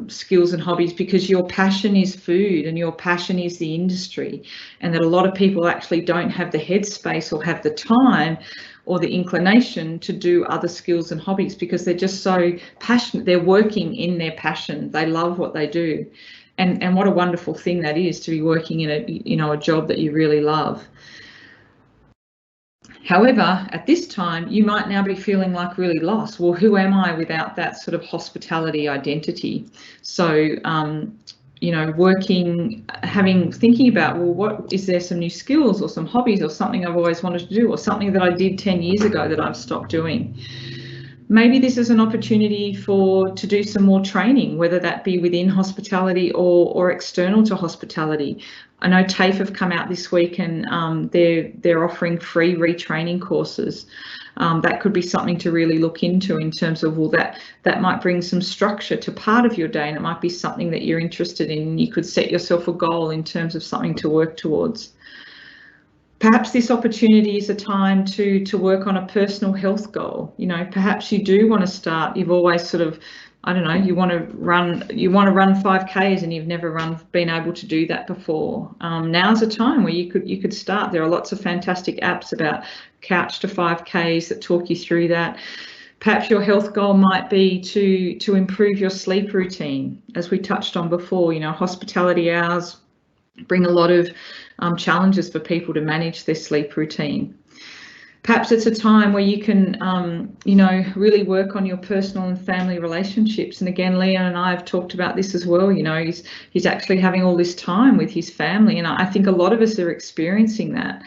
A: skills and hobbies because your passion is food and your passion is the industry, and that a lot of people actually don't have the headspace or have the time or the inclination to do other skills and hobbies because they're just so passionate. They're working in their passion. They love what they do. And what a wonderful thing that is, to be working in a job that you really love. However, at this time, you might now be feeling like really lost. Well, who am I without that sort of hospitality identity? So, thinking about, well, is there some new skills or some hobbies or something I've always wanted to do, or something that I did 10 years ago that I've stopped doing? Maybe this is an opportunity to do some more training, whether that be within hospitality or external to hospitality. I know TAFE have come out this week, and they're offering free retraining courses. That could be something to really look into in terms of, well, that might bring some structure to part of your day, and it might be something that you're interested in. You could set yourself a goal in terms of something to work towards. Perhaps this opportunity is a time to work on a personal health goal. Perhaps you do want to start. You've always sort of, you want to run 5Ks and you've never been able to do that before. Now's a time where you could start. There are lots of fantastic apps about Couch to 5Ks that talk you through that. Perhaps your health goal might be to improve your sleep routine, as we touched on before. Hospitality hours bring a lot of challenges for people to manage their sleep routine. Perhaps it's a time where you can, really work on your personal and family relationships. And again, Leon and I have talked about this as well. He's actually having all this time with his family. And I think a lot of us are experiencing that,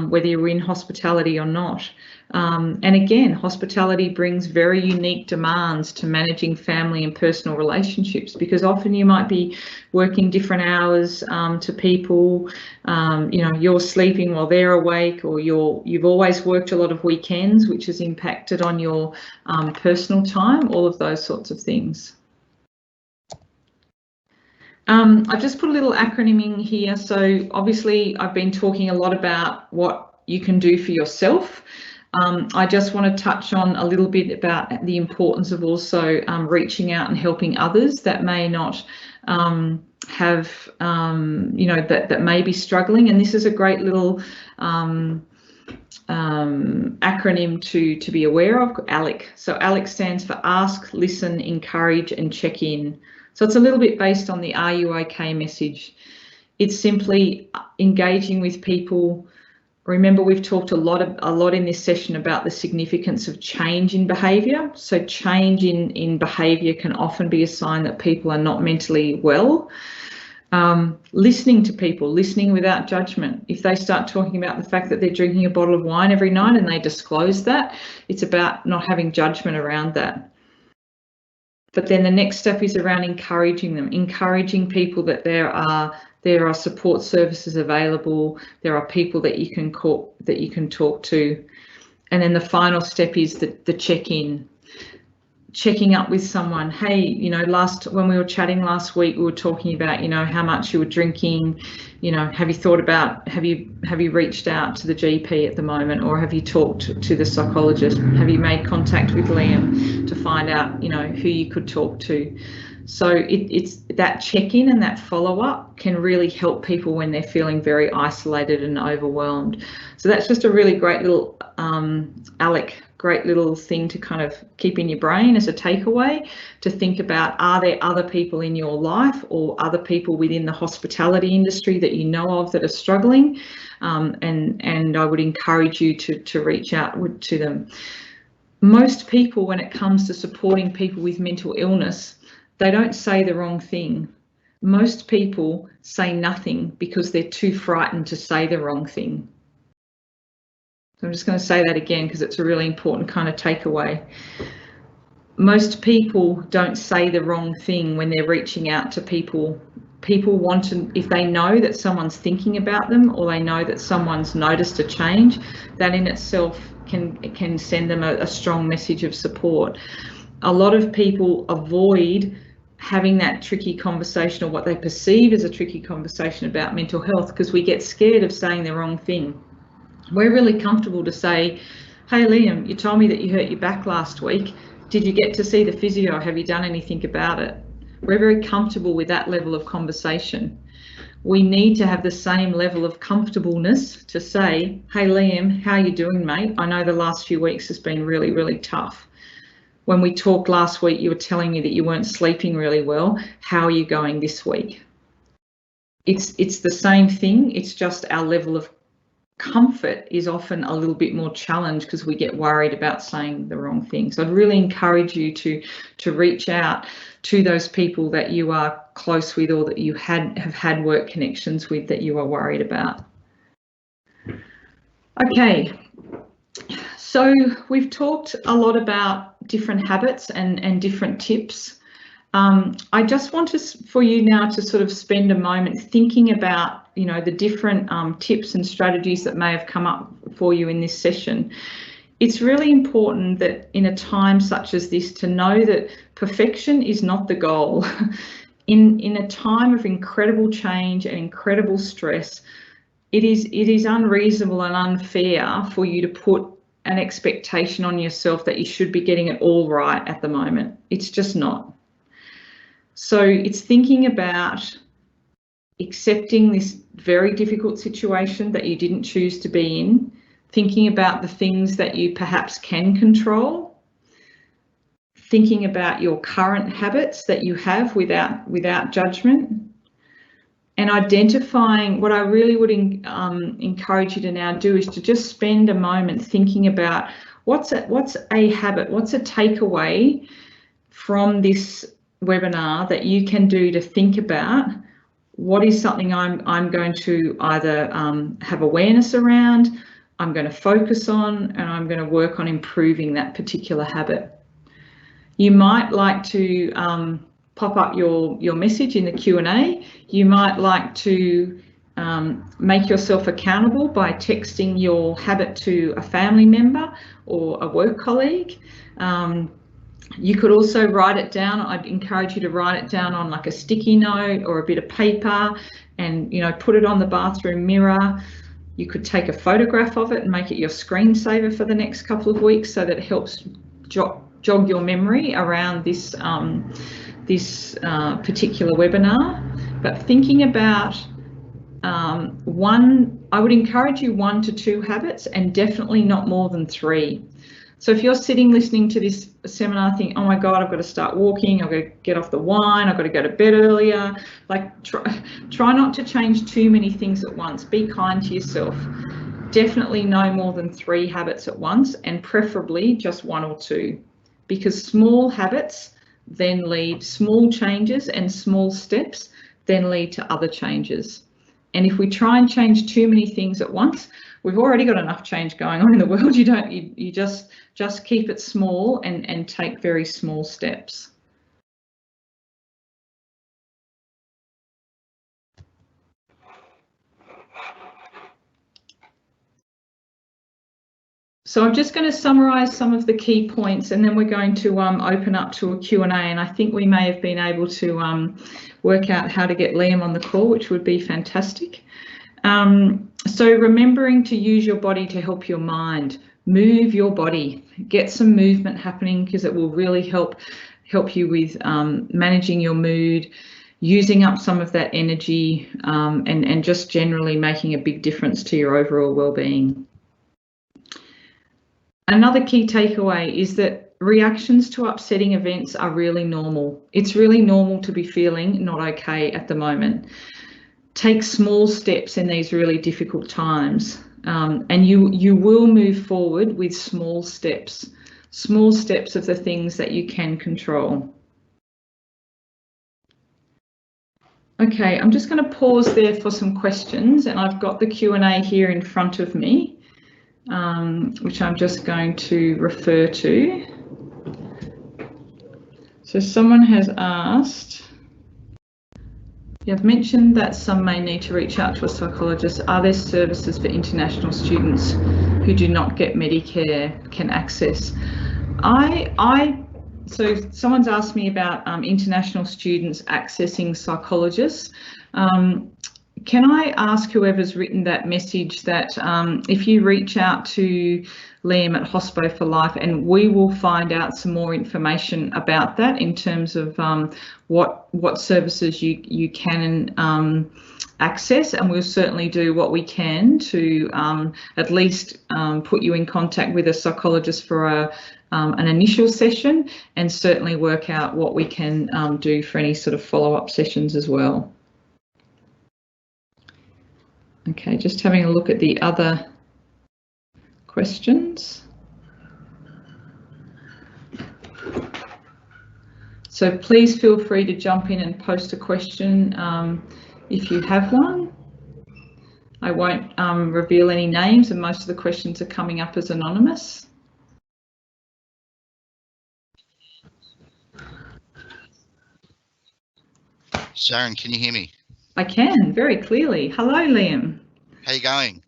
A: whether you're in hospitality or not. And again, hospitality brings very unique demands to managing family and personal relationships, because often you might be working different hours to people. You're sleeping while they're awake, or you've always worked a lot of weekends, which has impacted on your personal time, all of those sorts of things. I've just put a little acronym in here. So obviously I've been talking a lot about what you can do for yourself. I just want to touch on a little bit about the importance of also reaching out and helping others that may not have, that may be struggling. And this is a great little acronym to be aware of, Alec. So Alec stands for Ask, Listen, Encourage and Check In. So it's a little bit based on the Are You OK message. It's simply engaging with people, Remember, we've talked a lot in this session about the significance of change in behaviour. So change in behaviour can often be a sign that people are not mentally well. Listening to people, listening without judgment. If they start talking about the fact that they're drinking a bottle of wine every night and they disclose that, it's about not having judgment around that. But then the next step is around encouraging them, encouraging people that there are support services available, there are people that you can talk to. And then the final step is the check-in. Checking up with someone. Hey, you know, when we were chatting last week, we were talking about, you know, how much you were drinking. You know, have you reached out to the GP at the moment, or have you talked to the psychologist? Have you made contact with Liam to find out, you know, who you could talk to? So it's that check-in and that follow-up can really help people when they're feeling very isolated and overwhelmed. So that's just a really great little Alec, great little thing to kind of keep in your brain as a takeaway, to think about, are there other people in your life or other people within the hospitality industry that you know of that are struggling? And I would encourage you to reach out to them. Most people, when it comes to supporting people with mental illness, they don't say the wrong thing. Most people say nothing because they're too frightened to say the wrong thing. So I'm just going to say that again because it's a really important kind of takeaway. Most people don't say the wrong thing when they're reaching out to people. People want to, if they know that someone's thinking about them or they know that someone's noticed a change, that in itself can send them a strong message of support. A lot of people avoid having that tricky conversation, or what they perceive as a tricky conversation about mental health, because we get scared of saying the wrong thing. We're really comfortable to say, hey Liam, you told me that you hurt your back last week. Did you get to see the physio? Have you done anything about it? We're very comfortable with that level of conversation. We need to have the same level of comfortableness to say, hey Liam, how you doing, mate? I know the last few weeks has been really, really tough. When we talked last week, you were telling me that you weren't sleeping really well. How are you going this week? It's the same thing. It's just our level of comfort is often a little bit more challenged because we get worried about saying the wrong thing. So I'd really encourage you to reach out to those people that you are close with or that you have had work connections with that you are worried about. Okay. So we've talked a lot about different habits and different tips. I just want for you now to sort of spend a moment thinking about, you know, the different tips and strategies that may have come up for you in this session. It's really important that in a time such as this to know that perfection is not the goal. In a time of incredible change and incredible stress, it is unreasonable and unfair for you to put an expectation on yourself that you should be getting it all right at the moment. It's just not. So it's thinking about accepting this very difficult situation that you didn't choose to be in, thinking about the things that you perhaps can control, thinking about your current habits that you have without judgment, and identifying. What I really would encourage you to now do is to just spend a moment thinking about what's a habit, what's a takeaway from this webinar that you can do to think about what is something I'm going to either have awareness around, I'm going to focus on, and I'm going to work on improving that particular habit. You might like to pop up your message in the Q&A. You might like to make yourself accountable by texting your habit to a family member or a work colleague. You could also write it down. I'd encourage you to write it down on like a sticky note or a bit of paper and, you know, put it on the bathroom mirror. You could take a photograph of it and make it your screensaver for the next couple of weeks so that it helps jog your memory around this particular webinar. But thinking about I would encourage you 1 to 2 habits and definitely not more than 3. So if you're sitting listening to this seminar thinking, oh my God, I've got to start walking, I've got to get off the wine, I've got to go to bed earlier, like try not to change too many things at once. Be kind to yourself. definitely no more than 3 habits at once, and preferably just 1 or 2, because small habits then lead, small changes and small steps then lead to other changes. And if we try and change too many things at once, we've already got enough change going on in the world. You just keep it small and take very small steps. So I'm just going to summarise some of the key points, and then we're going to open up to a Q&A, and I think we may have been able to work out how to get Liam on the call, which would be fantastic. So remembering to use your body to help your mind. Move your body, get some movement happening, because it will really help you with managing your mood, using up some of that energy, and just generally making a big difference to your overall well-being. Another key takeaway is that reactions to upsetting events are really normal. It's really normal to be feeling not okay at the moment. Take small steps in these really difficult times, and you will move forward with small steps of the things that you can control. Okay, I'm just going to pause there for some questions, and I've got the Q&A here in front of me, which I'm just going to refer to. So someone has asked, you've mentioned that some may need to reach out to a psychologist. Are there services for international students who do not get Medicare can access? So someone's asked me about international students accessing psychologists. Can I ask whoever's written that message that if you reach out to Liam at Hospo For Life, and we will find out some more information about that in terms of what services you can access, and we'll certainly do what we can to at least put you in contact with a psychologist for an initial session, and certainly work out what we can do for any sort of follow-up sessions as well. Okay, just having a look at the other questions. So please feel free to jump in and post a question if you have one. I won't reveal any names, and most of the questions are coming up as anonymous.
B: Sharen, can you hear me?
A: I can, very clearly. Hello, Liam.
B: How you going?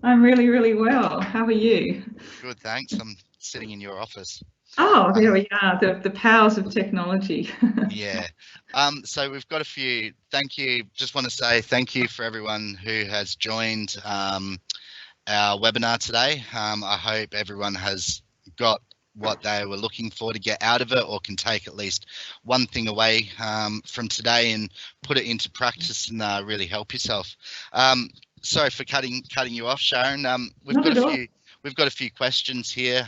A: I'm really, really well. How are you?
B: Good, thanks. I'm sitting in your office.
A: Oh, there we are, the powers of technology.
B: Yeah. So we've got a few. Thank you. Just want to say thank you for everyone who has joined our webinar today. I hope everyone has got what they were looking for to get out of it, or can take at least one thing away from today and put it into practice and really help yourself. Sorry for cutting you off, Sharen. We've got a few questions here.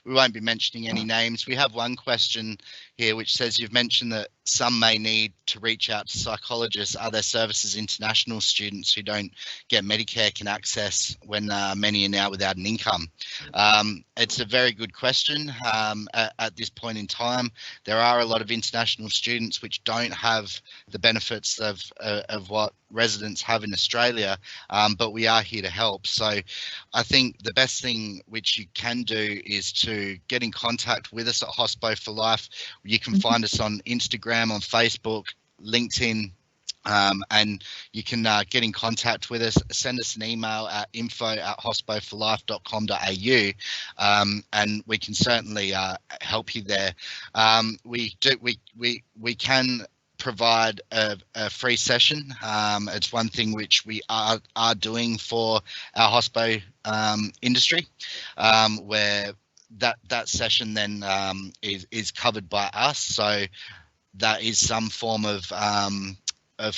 B: We won't be mentioning any names. We have one question here which says, you've mentioned that some may need to reach out to psychologists. Are there services international students who don't get Medicare can access when many are now without an income? It's a very good question. At this point in time, there are a lot of international students which don't have the benefits of what residents have in Australia, but we are here to help. So I think the best thing which you can do is to get in contact with us at Hospo For Life. You can find us on Instagram, on Facebook, LinkedIn, and you can get in contact with us. Send us an email at info@hospoforlife.com.au, and we can certainly help you there. We can provide a free session. It's one thing which we are doing for our hospo industry, where that session then is covered by us. So that is some form of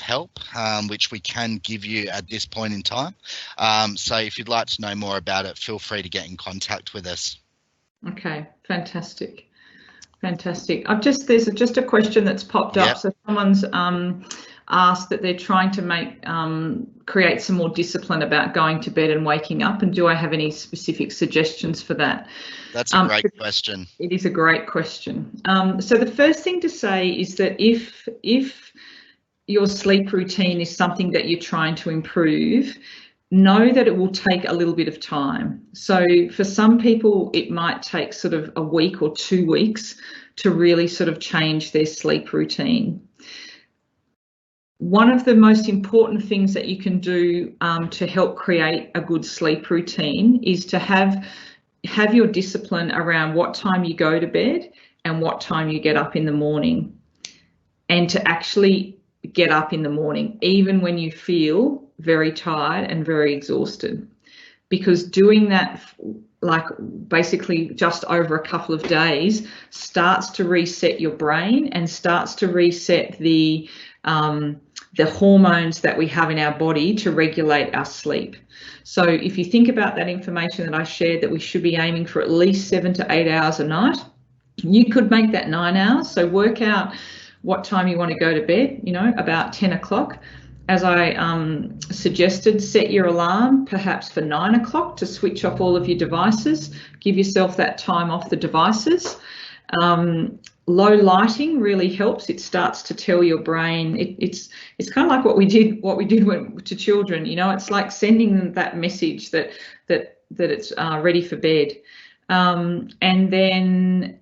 B: help which we can give you at this point in time. So if you'd like to know more about it, feel free to get in contact with us.
A: Okay, fantastic. Fantastic. There's just a question that's popped up. So someone's asked that they're trying to create some more discipline about going to bed and waking up, and do I have any specific suggestions for that?
B: That's a great question.
A: It is a great question. So the first thing to say is that if your sleep routine is something that you're trying to improve, know that it will take a little bit of time. So for some people, it might take sort of a week or 2 weeks to really sort of change their sleep routine. One of the most important things that you can do to help create a good sleep routine is to have your discipline around what time you go to bed and what time you get up in the morning, and to actually get up in the morning even when you feel very tired and very exhausted, because doing that like basically just over a couple of days starts to reset your brain and starts to reset the hormones that we have in our body to regulate our sleep. So if you think about that information that I shared, that we should be aiming for at least 7 to 8 hours a night, you could make that 9 hours. So work out what time you want to go to bed, about 10 o'clock. As I suggested, set your alarm perhaps for 9 o'clock to switch off all of your devices. Give yourself that time off the devices. Low lighting really helps. It starts to tell your brain. It's kind of like what we did to children. It's like sending them that message that it's ready for bed, and then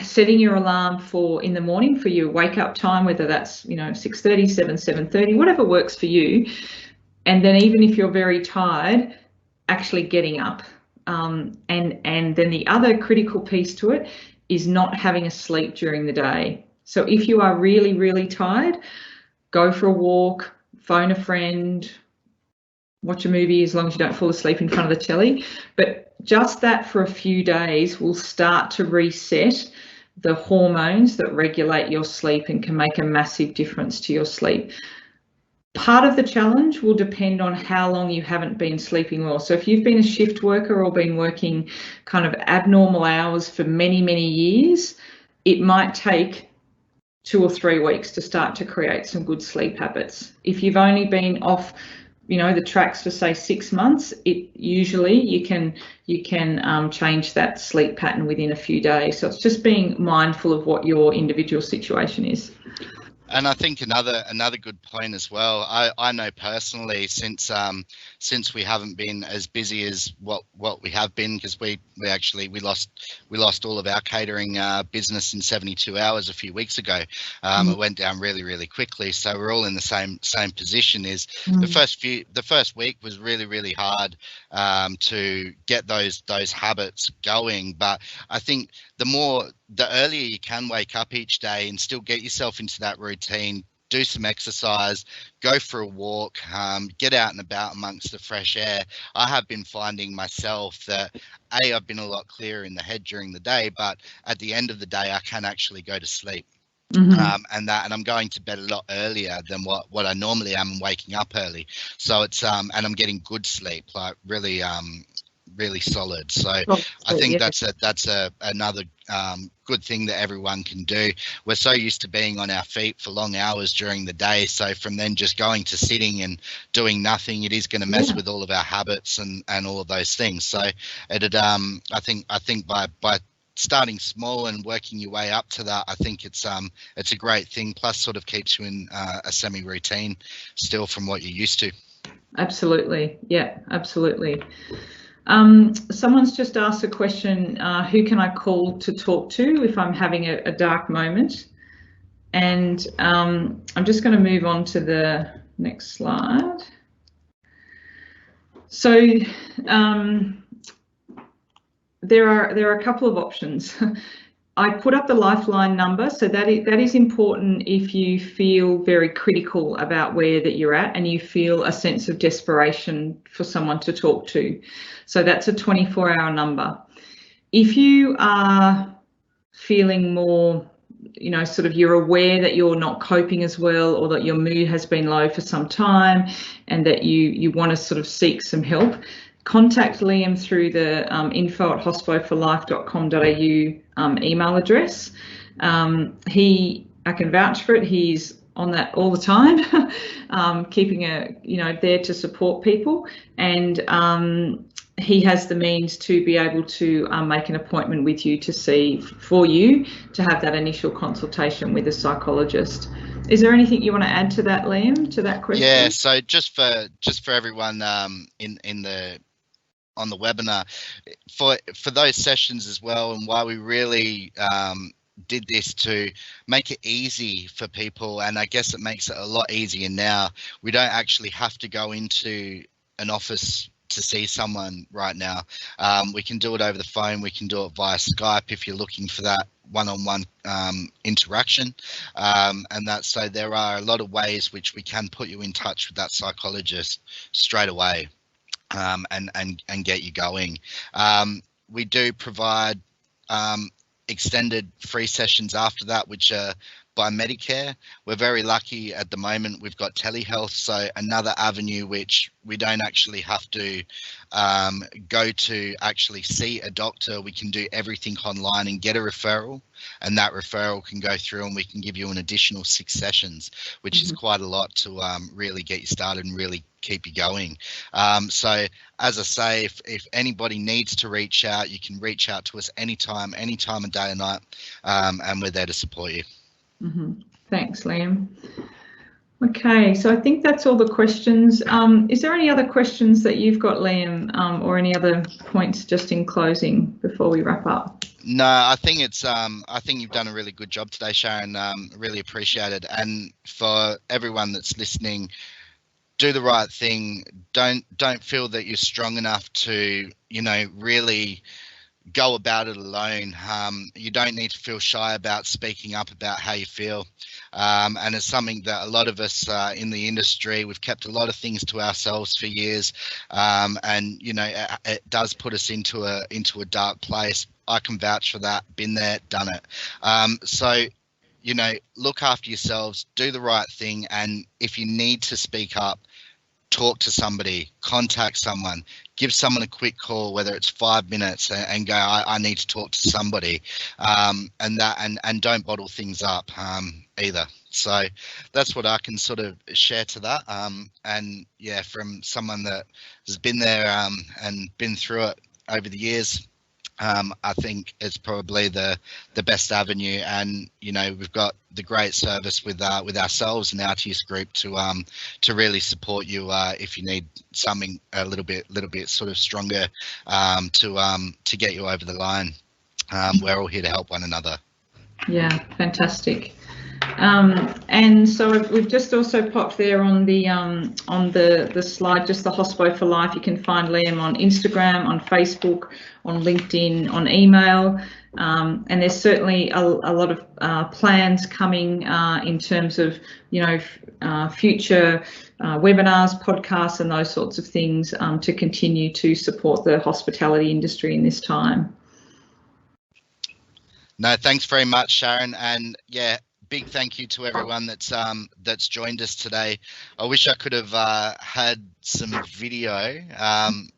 A: setting your alarm in the morning for your wake up time, whether that's 6:30, 7:30, whatever works for you. And then even if you're very tired, actually getting up. And then the other critical piece to it is not having a sleep during the day. So if you are really, really tired, go for a walk, phone a friend, watch a movie, as long as you don't fall asleep in front of the telly. But just that for a few days will start to reset the hormones that regulate your sleep and can make a massive difference to your sleep. Part of the challenge will depend on how long you haven't been sleeping well. So if you've been a shift worker or been working kind of abnormal hours for many, many years, it might take 2 or 3 weeks to start to create some good sleep habits. If you've only been off the tracks for say 6 months, usually you can change that sleep pattern within a few days. So it's just being mindful of what your individual situation is.
B: And I think another good point as well. I know personally, since we haven't been as busy as what we have been, because we lost all of our catering business in 72 hours a few weeks ago. It went down really, really quickly. So we're all in the same position. The first week was really, really hard to get those habits going. But I think the earlier you can wake up each day and still get yourself into that routine, do some exercise, go for a walk, get out and about amongst the fresh air. I have been finding myself that I've been a lot clearer in the head during the day, but at the end of the day, I can actually go to sleep. And I'm going to bed a lot earlier than what I normally am, and waking up early. So it's and I'm getting good sleep, like really solid. So I think that's another good thing that everyone can do. We're so used to being on our feet for long hours during the day, so from then just going to sitting and doing nothing, it is going to mess with all of our habits and all of those things. So I think by starting small and working your way up to that, I think it's a great thing. Plus, sort of keeps you in a semi-routine still from what you're used to.
A: Absolutely, yeah, absolutely. Someone's just asked a question: who can I call to talk to if I'm having a dark moment? And I'm just going to move on to the next slide. So there are a couple of options. I put up the Lifeline number, so that is important if you feel very critical about where that you're at and you feel a sense of desperation for someone to talk to. So that's a 24-hour number. If you are feeling more, sort of you're aware that you're not coping as well, or that your mood has been low for some time and that you want to sort of seek some help, contact Liam through the info@hospoforlife.com.au email address. I can vouch for it. He's on that all the time, keeping there to support people, and he has the means to be able to make an appointment with you to have that initial consultation with a psychologist. Is there anything you want to add to that, Liam, to that question?
B: Yeah, so just for everyone on the webinar, for those sessions as well, and why we really did this to make it easy for people, and I guess it makes it a lot easier now. We don't actually have to go into an office to see someone right now. We can do it over the phone. We can do it via Skype if you're looking for that one-on-one interaction, and so there are a lot of ways which we can put you in touch with that psychologist straight away, and get you going. We do provide extended free sessions after that, which are by Medicare. We're very lucky at the moment. We've got telehealth, so another avenue which we don't actually have to go to actually see a doctor. We can do everything online and get a referral, and that referral can go through and we can give you an additional 6 sessions, which is quite a lot to really get you started and really keep you going. So as I say, if anybody needs to reach out, you can reach out to us any time of day or night, and we're there to support you.
A: Thanks, Liam. Okay, so I think that's all the questions. Is there any other questions that you've got, Liam, or any other points just in closing before we wrap up?
B: No, I think I think you've done a really good job today, Sharen. Really appreciate it. And for everyone that's listening, do the right thing. Don't feel that you're strong enough to, really go about it alone. You don't need to feel shy about speaking up about how you feel. And it's something that a lot of us in the industry, we've kept a lot of things to ourselves for years. And, it does put us into a dark place. I can vouch for that, been there, done it. So, look after yourselves, do the right thing. And if you need to speak up, talk to somebody, contact someone, give someone a quick call, whether it's 5 minutes, and go, I need to talk to somebody, and don't bottle things up either. So that's what I can sort of share to that. And yeah, from someone that has been there and been through it over the years, I think it's probably the best avenue. And we've got the great service with ourselves and Altius Group to really support you if you need something a little bit sort of stronger to get you over the line. We're all here to help one another.
A: Yeah, fantastic. And so we've just also popped there on the slide, just the Hospo For Life. You can find Liam on Instagram, on Facebook, on LinkedIn, on email, and there's certainly a lot of plans coming in terms of future webinars, podcasts, and those sorts of things to continue to support the hospitality industry in this time.
B: No, thanks very much, Sharen, and yeah. Big thank you to everyone that's joined us today. I wish I could have had some video. I'm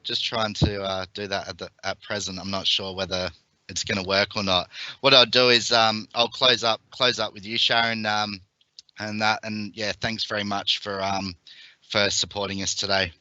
B: just trying to do that at present. I'm not sure whether it's going to work or not. What I'll do is I'll close up with you, Sharen, and yeah, thanks very much for supporting us today.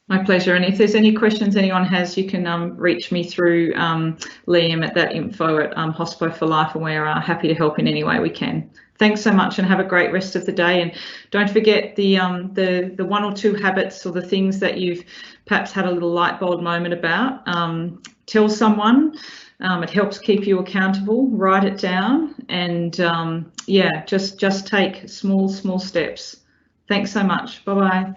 A: My pleasure. And if there's any questions anyone has, you can reach me through Liam at that info at Hospo For Life, and we're happy to help in any way we can. Thanks so much, and have a great rest of the day. And don't forget the 1 or 2 habits or the things that you've perhaps had a little light bulb moment about. Tell someone. It helps keep you accountable. Write it down, and yeah, just take small steps. Thanks so much. Bye bye.